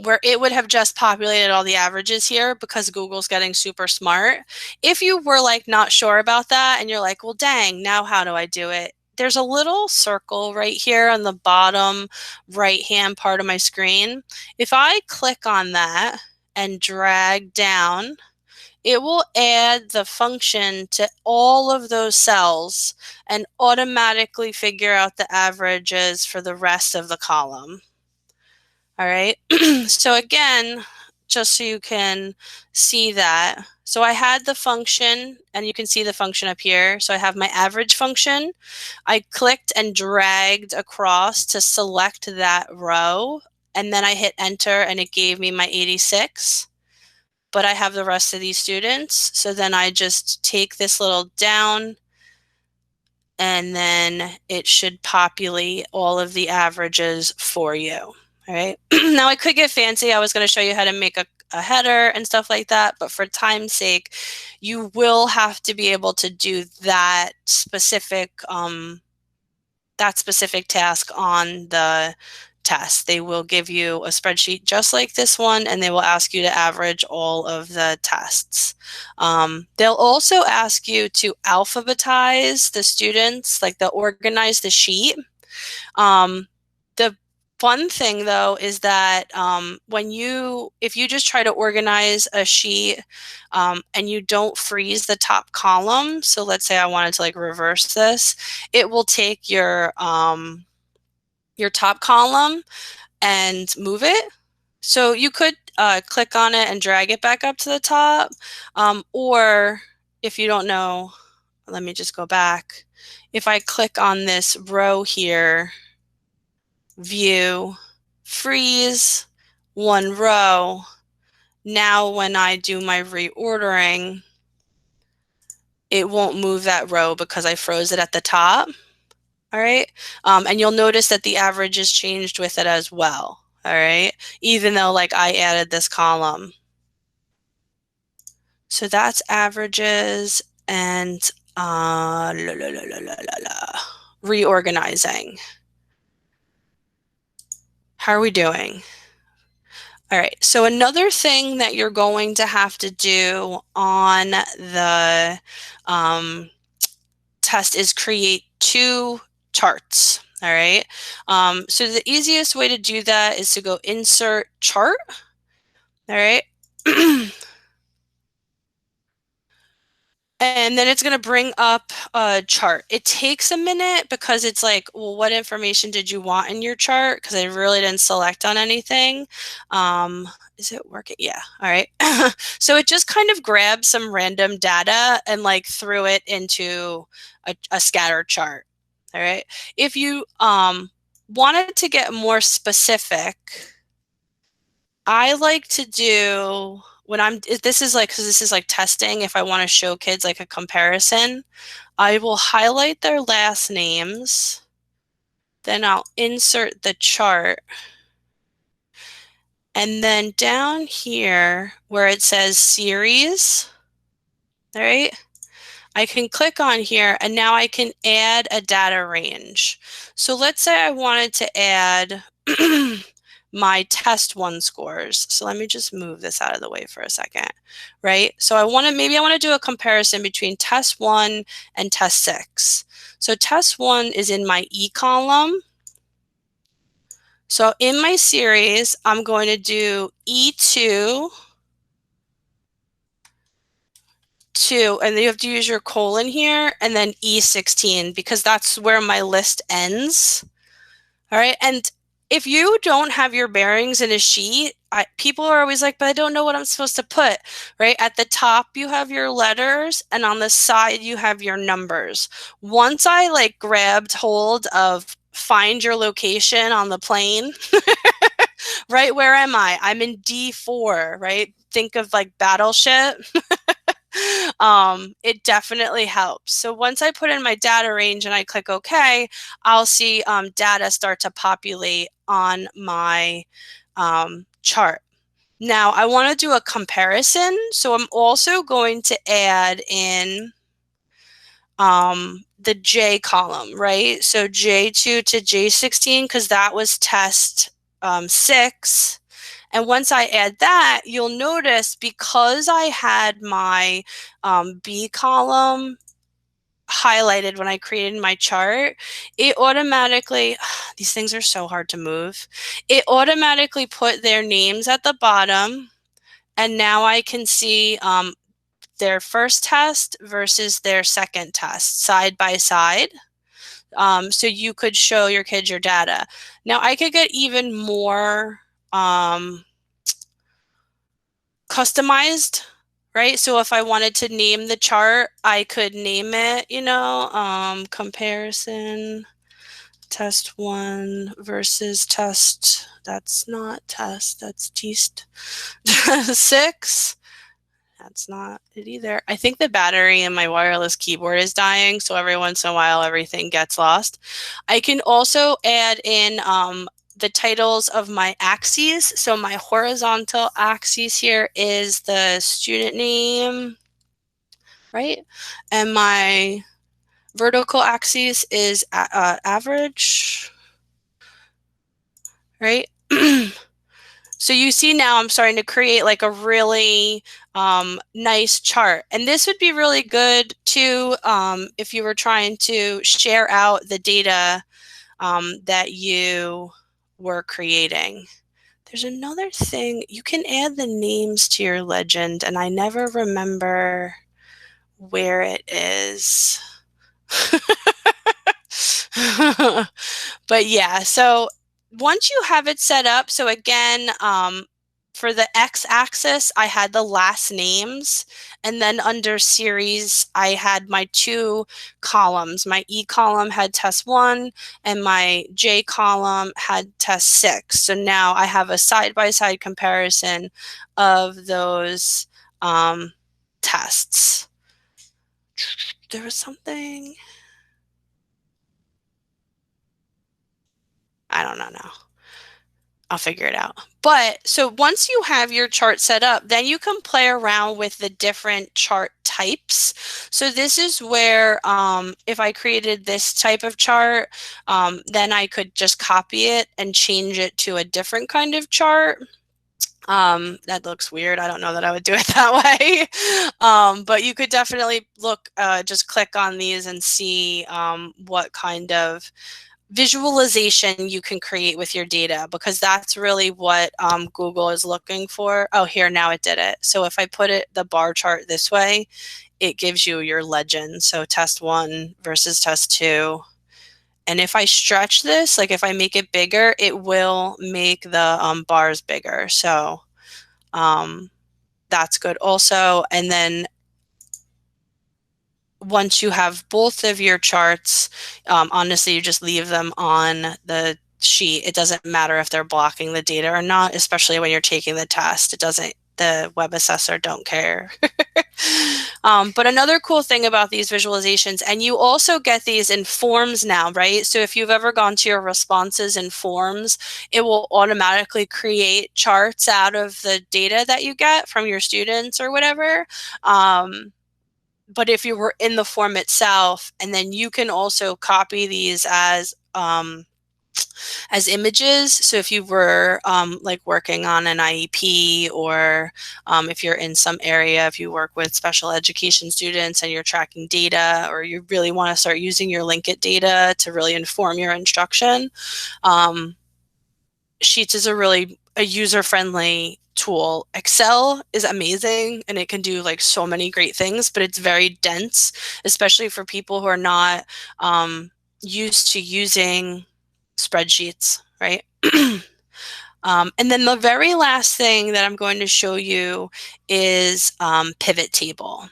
where it would have just populated all the averages here because Google's getting super smart. If you were like not sure about that and you're like, well, dang, now how do I do it? There's a little circle right here on the bottom right-hand part of my screen. If I click on that and drag down, it will add the function to all of those cells and automatically figure out the averages for the rest of the column. All right, so again, just so you can see that. So I had the function, and you can see the function up here. So I have my average function. I clicked and dragged across to select that row, and then I hit enter, and it gave me my 86. But I have the rest of these students. So then I just take this little down, and then it should populate all of the averages for you. All right. Now I could get fancy. I was going to show you how to make a header and stuff like that, but for time's sake, you will have to be able to do that specific task on the test. They will give you a spreadsheet just like this one, and they will ask you to average all of the tests. They'll also ask you to alphabetize the students, like they'll organize the sheet. The fun thing though is that if you just try to organize a sheet and you don't freeze the top column, so let's say I wanted to like reverse this, it will take your top column and move it. So you could click on it and drag it back up to the top, or if you don't know, let me just go back. If I click on this row here, view, freeze, one row. Now when I do my reordering, it won't move that row because I froze it at the top. All right. And you'll notice that the average is changed with it as well. All right. Even though like I added this column. So that's averages and reorganizing. How are we doing? All right, so another thing that you're going to have to do on the test is create 2 charts, all right? So the easiest way to do that is to go insert chart, all right? And then it's going to bring up a chart. It takes a minute because it's like, well, what information did you want in your chart? Because I really didn't select on anything. Is it working? Yeah. All right. So it just kind of grabbed some random data and like threw it into a scatter chart. All right. If you wanted to get more specific, I like to do this is like testing. If I want to show kids like a comparison, I will highlight their last names, then I'll insert the chart. And then down here where it says series, all right, I can click on here and now I can add a data range. So let's say I wanted to add my test 1 scores. So let me just move this out of the way for a second, right? So maybe I want to do a comparison between test 1 and test 6. So test 1 is in my E column. So in my series, I'm going to do E2, and then you have to use your colon here, and then E16, because that's where my list ends. All right, and if you don't have your bearings in a sheet, people are always like, but I don't know what I'm supposed to put, right? At the top, you have your letters, and on the side, you have your numbers. Once I like grabbed hold of find your location on the plane, right? Where am I? I'm in D4, right? Think of like Battleship. It definitely helps. So once I put in my data range and I click OK, I'll see data start to populate on my chart. Now I want to do a comparison. So I'm also going to add in the J column, right? So J2 to J16, because that was test 6. And once I add that, you'll notice because I had my B column highlighted when I created my chart, it automatically, these things are so hard to move. It automatically put their names at the bottom. And now I can see their first test versus their second test side by side. So you could show your kids your data. Now I could get even more customized, right? So if I wanted to name the chart, I could name it, comparison test 1 versus test, that's not test, that's test 6. That's not it either. I think the battery in my wireless keyboard is dying, so every once in a while everything gets lost. I can also add in the titles of my axes. So my horizontal axis here is the student name, right? And my vertical axis is average, right? So you see now I'm starting to create like a really nice chart. And this would be really good too if you were trying to share out the data that you were creating. There's another thing. You can add the names to your legend, and I never remember where it is. But yeah, so once you have it set up, so again, for the x-axis, I had the last names, and then under series, I had my 2 columns. My E column had test 1, and my J column had test 6. So now I have a side-by-side comparison of those tests. There was something. I don't know now. I'll figure it out. But so once you have your chart set up, then you can play around with the different chart types. So this is where if I created this type of chart, then I could just copy it and change it to a different kind of chart. That looks weird. I don't know that I would do it that way. But you could definitely look, just click on these and see what kind of visualization you can create with your data, because that's really what Google is looking for. Oh, here, now it did it. So if I put the bar chart this way, it gives you your legend. So test 1 versus test 2. And if I stretch this, like if I make it bigger, it will make the bars bigger. So that's good also. And then once you have both of your charts, honestly, you just leave them on the sheet. It doesn't matter if they're blocking the data or not, especially when you're taking the test. The web assessor don't care. But another cool thing about these visualizations, and you also get these in forms now, right? So if you've ever gone to your responses in forms, it will automatically create charts out of the data that you get from your students or whatever. But if you were in the form itself, and then you can also copy these as images. So if you were like working on an IEP, or if you're in some area, if you work with special education students and you're tracking data, or you really want to start using your Linkit data to really inform your instruction, Sheets is a user-friendly tool. Excel is amazing and it can do like so many great things, but it's very dense, especially for people who are not used to using spreadsheets, right? And then the very last thing that I'm going to show you is pivot table.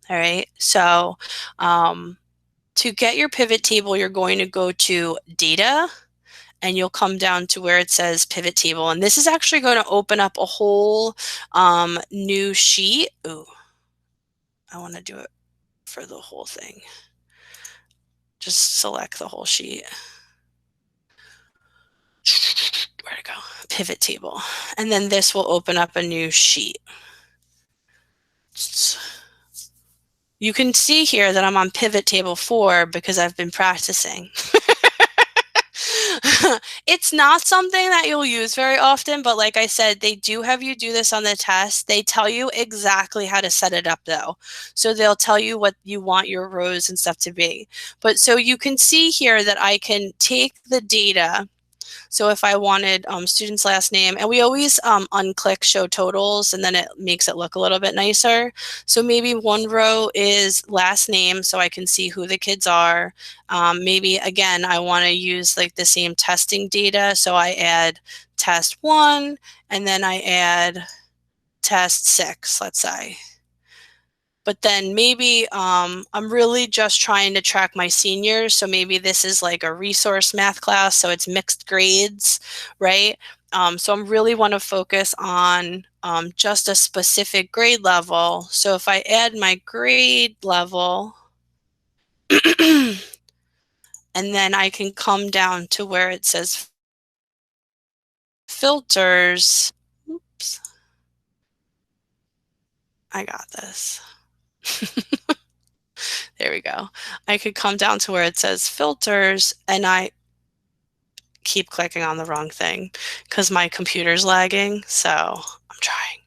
All right, so to get your pivot table, you're going to go to data, and you'll come down to where it says pivot table. And this is actually going to open up a whole new sheet. Ooh, I want to do it for the whole thing. Just select the whole sheet. Where'd it go? Pivot table. And then this will open up a new sheet. You can see here that I'm on pivot table 4 because I've been practicing. It's not something that you'll use very often, but like I said, they do have you do this on the test. They tell you exactly how to set it up though. So they'll tell you what you want your rows and stuff to be. But so you can see here that I can take the data. So if I wanted student's last name, and we always unclick show totals, and then it makes it look a little bit nicer. So maybe one row is last name, so I can see who the kids are. Maybe again, I want to use like the same testing data. So I add test 1, and then I add test 6, let's say. But then maybe I'm really just trying to track my seniors. So maybe this is like a resource math class, so it's mixed grades, right? So I really want to focus on just a specific grade level. So if I add my grade level, and then I can come down to where it says filters. Oops. I got this. There we go. I could come down to where it says filters, and I keep clicking on the wrong thing because my computer's lagging. So I'm trying.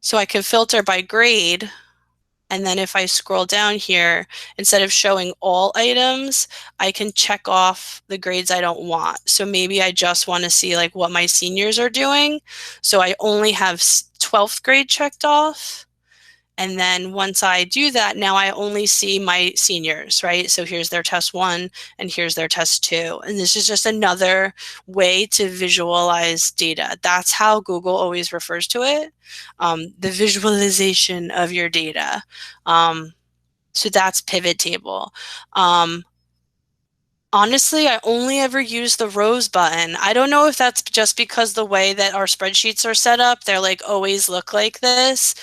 So I can filter by grade. And then if I scroll down here, instead of showing all items, I can check off the grades I don't want. So maybe I just want to see like what my seniors are doing. So I only have 12th grade checked off. And then once I do that, now I only see my seniors, right? So here's their test 1 and here's their test 2. And this is just another way to visualize data. That's how Google always refers to it, the visualization of your data. So that's pivot table. Honestly, I only ever use the rows button. I don't know if that's just because the way that our spreadsheets are set up, they're like always look like this.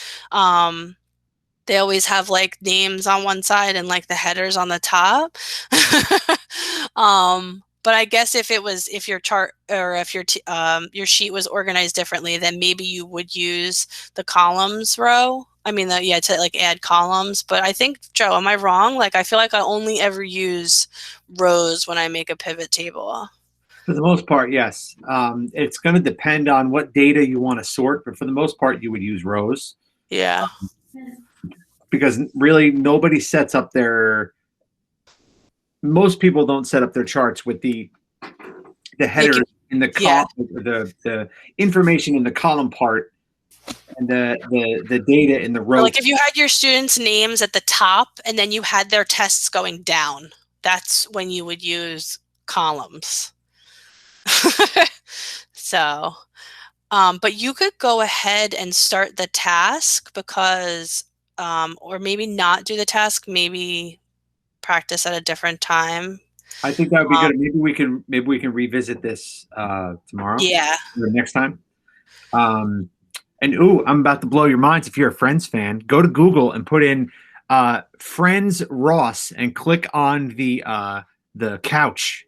They always have like names on one side and like the headers on the top. But I guess if your chart or if your sheet was organized differently, then maybe you would use the columns row. I mean, to like add columns. But I think, Joe, am I wrong? Like, I feel like I only ever use rows when I make a pivot table. For the most part, yes. It's going to depend on what data you want to sort, but for the most part, you would use rows. Yeah. Because really, nobody sets up most people don't set up their charts with the headers in the column, the information in the column part, and the data in the row. Like if you had your students' names at the top and then you had their tests going down, that's when you would use columns. So, but you could go ahead and start the task because, or maybe not do the task, maybe practice at a different time. I think that would be good. Maybe we can revisit this tomorrow. Yeah. Or next time. And I'm about to blow your minds. If you're a Friends fan, go to Google and put in Friends Ross and click on the couch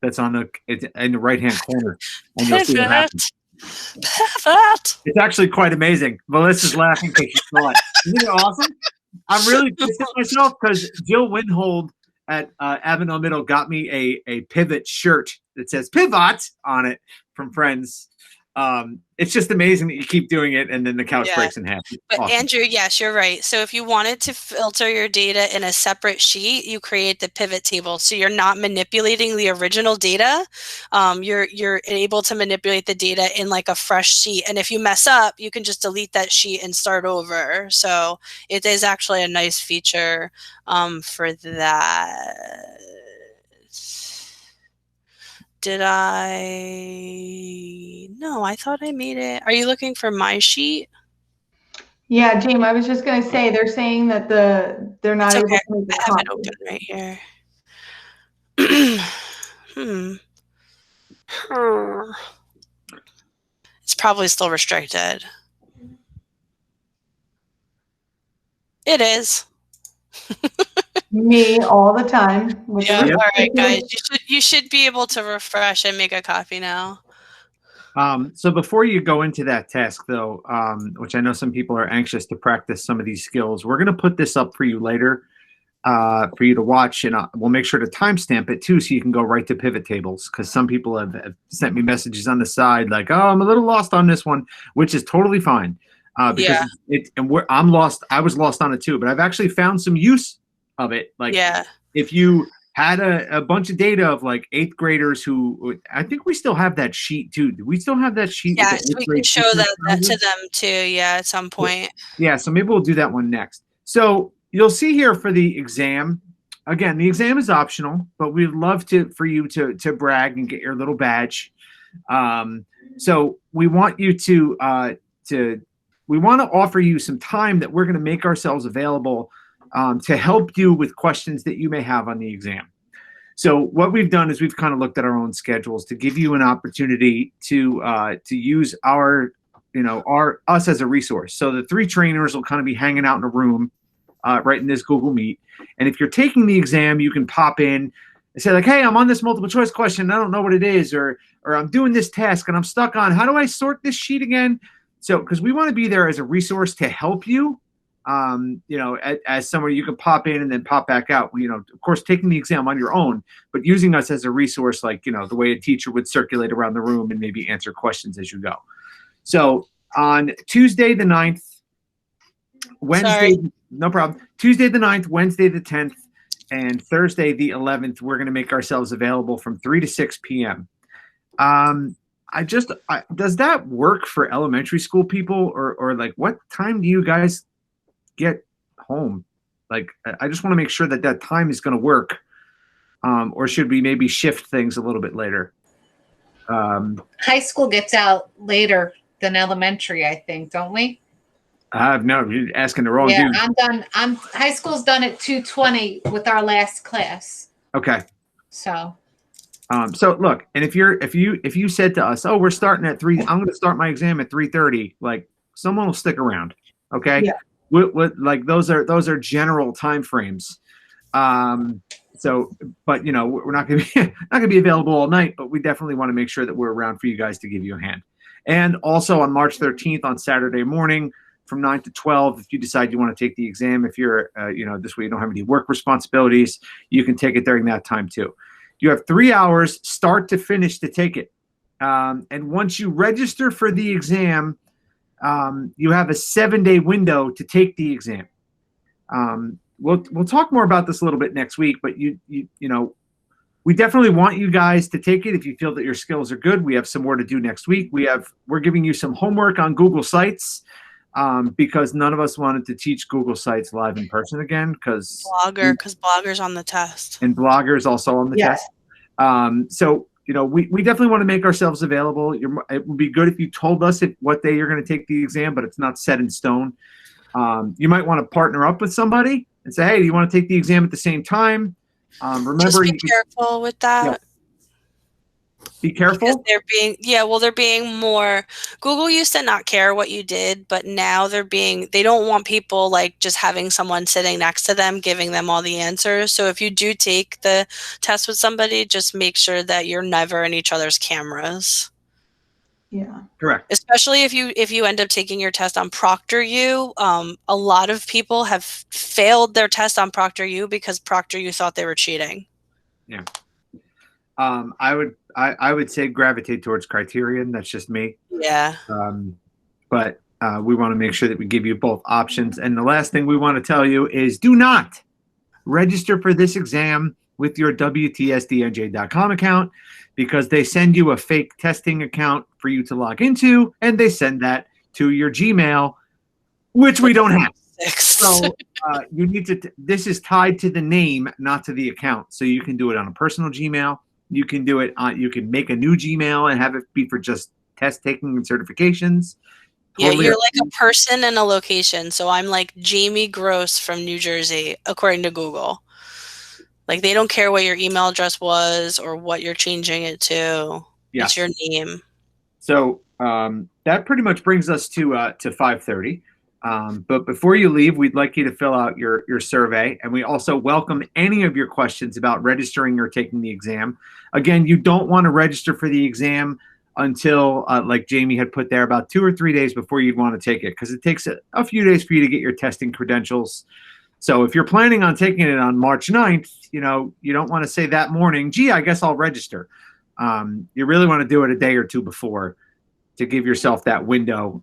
that's in the right hand corner, and you'll see what happens. It's actually quite amazing. Melissa's laughing because she saw it. Isn't it awesome? I'm really pissed at myself because Jill Winhold at Avondale Middle got me a pivot shirt that says Pivot on it from Friends. It's just amazing that you keep doing it and then the couch breaks in half. But awesome. Andrew, yes, you're right. So if you wanted to filter your data in a separate sheet, you create the pivot table. So you're not manipulating the original data. You're able to manipulate the data in like a fresh sheet. And if you mess up, you can just delete that sheet and start over. So it is actually a nice feature for that. Did I? No, I thought I made it. Are you looking for my sheet? Yeah, James, I was just going to say, they're saying that they're not able to make the I have it copy. open right here. It's probably still restricted. It is. Me all the time. Yeah. All right, guys. You should be able to refresh and make a copy now. So before you go into that task, though, which I know some people are anxious to practice some of these skills, we're going to put this up for you later for you to watch, and we'll make sure to timestamp it too, so you can go right to pivot tables. Because some people have sent me messages on the side like, "Oh, I'm a little lost on this one," which is totally fine. Because I'm lost. I was lost on it too, but I've actually found some use of it. Like, if you had a bunch of data of like 8th graders who, I think we still have that sheet too. Do we still have that sheet? Yes, we can show that to them too. Yeah, at some point. Yeah, so maybe we'll do that one next. So you'll see here for the exam. Again, the exam is optional, but we'd love for you to brag and get your little badge. So we want you to we want to offer you some time that we're going to make ourselves available to help you with questions that you may have on the exam. So what we've done is we've kind of looked at our own schedules to give you an opportunity to use us as a resource. So the 3 trainers will kind of be hanging out in a room right in this Google Meet. And if you're taking the exam, you can pop in and say like, "Hey, I'm on this multiple choice question. I don't know what it is," or "I'm doing this task and I'm stuck on, how do I sort this sheet again?" So, because we want to be there as a resource to help you you know, as somewhere you can pop in and then pop back out. You know, of course, taking the exam on your own, but using us as a resource, like, you know, the way a teacher would circulate around the room and maybe answer questions as you go. So on Tuesday the 9th, Wednesday, no problem. Tuesday the 9th, Wednesday the 10th, and Thursday the 11th, we're going to make ourselves available from 3 to 6 p.m. Does that work for elementary school people, or like what time do you guys get home? Like, I just want to make sure that that time is going to work. Or should we maybe shift things a little bit later? High school gets out later than elementary, I think, don't we? No, you're asking the wrong Yeah, dude. I'm done. High school's done at 2:20 with our last class. Okay. So So look, and if you said to us, oh, we're starting at 3, I'm going to start my exam at 3:30, like someone will stick around. Okay. Yeah. Like those are general time frames. So, but you know, we're not going to be available all night, but we definitely want to make sure that we're around for you guys to give you a hand. And also on March 13th on Saturday morning from 9 to 12, if you decide you want to take the exam, if you're, you know, this way you don't have any work responsibilities, you can take it during that time too. You have 3 hours start to finish to take it. And once you register for the exam, you have a 7-day window to take the exam. We'll talk more about this a little bit next week, but you know, we definitely want you guys to take it if you feel that your skills are good. We have some more to do next week. We're giving you some homework on Google Sites, because none of us wanted to teach Google Sites live in person again, because Blogger's on the test. And Blogger's also on the test. So, you know, we definitely want to make ourselves available. It would be good if you told us what day you're going to take the exam, but it's not set in stone. You might want to partner up with somebody and say, hey, do you want to take the exam at the same time? Remember, just be careful with that. Yeah. Be careful. Because they're being more. Google used to not care what you did, but now they don't want people like just having someone sitting next to them giving them all the answers. So if you do take the test with somebody, just make sure that you're never in each other's cameras. Yeah. Correct. Especially if you end up taking your test on ProctorU. A lot of people have failed their test on ProctorU because ProctorU thought they were cheating. Yeah. I would say gravitate towards Criterion. That's just me. Yeah. But we want to make sure that we give you both options. And the last thing we want to tell you is do not register for this exam with your WTSDNJ.com account, because they send you a fake testing account for you to log into, and they send that to your Gmail, which we don't have. So you need to, this is tied to the name, not to the account. So you can do it on a personal Gmail. You can do it on, you can make a new Gmail and have it be for just test taking and certifications. Totally. Yeah, you're like a person and a location. So I'm like Jamie Gross from New Jersey, according to Google. Like they don't care what your email address was or what you're changing it to. Yeah. It's your name. So that pretty much brings us to 5:30. But before you leave, we'd like you to fill out your survey. And we also welcome any of your questions about registering or taking the exam. Again, you don't want to register for the exam until, like Jamie had put there, about 2 or 3 days before you'd want to take it, because it takes a few days for you to get your testing credentials. So if you're planning on taking it on March 9th, you know, you don't want to say that morning, gee, I guess I'll register. You really want to do it a day or two before to give yourself that window.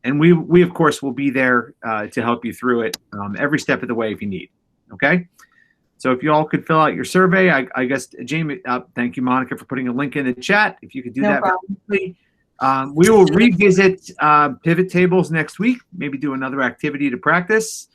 And we of course, will be there to help you through it every step of the way if you need. Okay? So if you all could fill out your survey, I guess, Jamie, thank you, Monica, for putting a link in the chat. If you could do that quickly. We will revisit pivot tables next week, maybe do another activity to practice.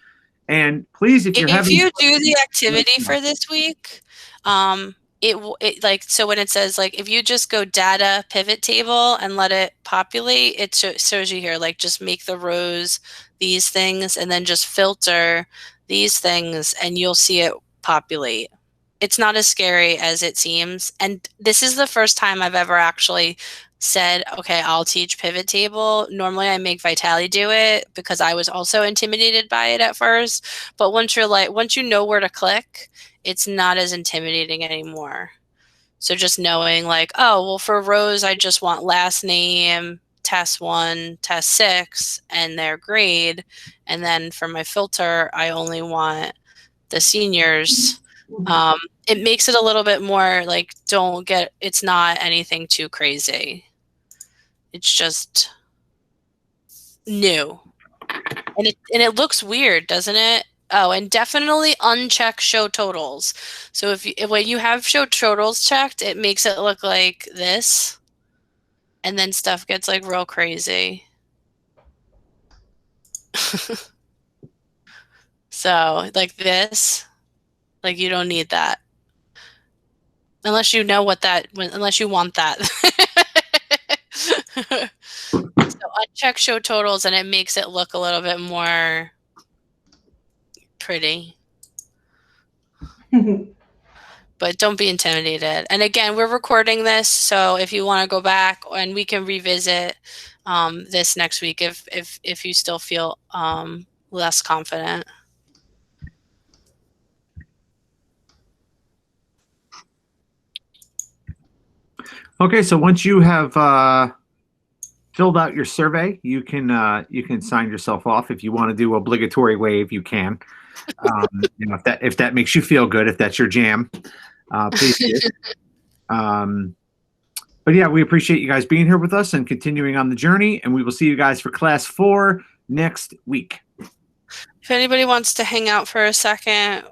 And please, if you do the activity for this week, it like, so when it says like, if you just go data pivot table and let it populate, it shows you here, like just make the rows these things and then just filter these things and you'll see it populate. It's not as scary as it seems. And this is the first time I've ever actually said, okay, I'll teach pivot table. Normally I make Vitaly do it because I was also intimidated by it at first. But once you know where to click, it's not as intimidating anymore. So just knowing like, oh, well, for rows, I just want last name, test 1, test 6, and their grade. And then for my filter, I only want the seniors. It makes it a little bit more like, it's not anything too crazy. It's just new. And it looks weird, doesn't it? Oh, and definitely uncheck show totals. So when you have show totals checked, it makes it look like this. And then stuff gets like real crazy. So like this, like you don't need that. Unless you know unless you want that. So uncheck show totals and it makes it look a little bit more pretty. But don't be intimidated. And again, we're recording this, so if you want to go back and we can revisit this next week if you still feel less confident. Okay, so once you have filled out your survey, you can sign yourself off. If you want to do obligatory wave, you can. You know, if that makes you feel good, if that's your jam, please do. But yeah, we appreciate you guys being here with us and continuing on the journey, and we will see you guys for class 4 next week. If anybody wants to hang out for a second,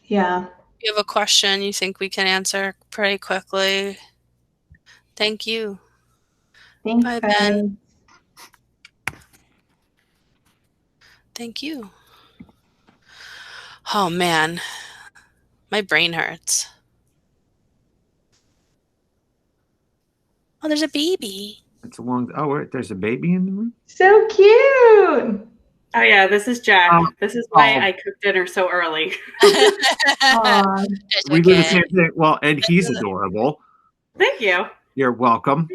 Yeah. if you have a question you think we can answer pretty quickly. Thank you. Thanks, Bye, guys. Ben. Thank you. Oh man, my brain hurts. Oh, there's a baby. It's a long. Oh, wait, there's a baby in the room. So cute. Oh yeah, this is Jack. This is why I cooked dinner so early. Aw. We do the same thing. Well, and he's adorable. Thank you. You're welcome.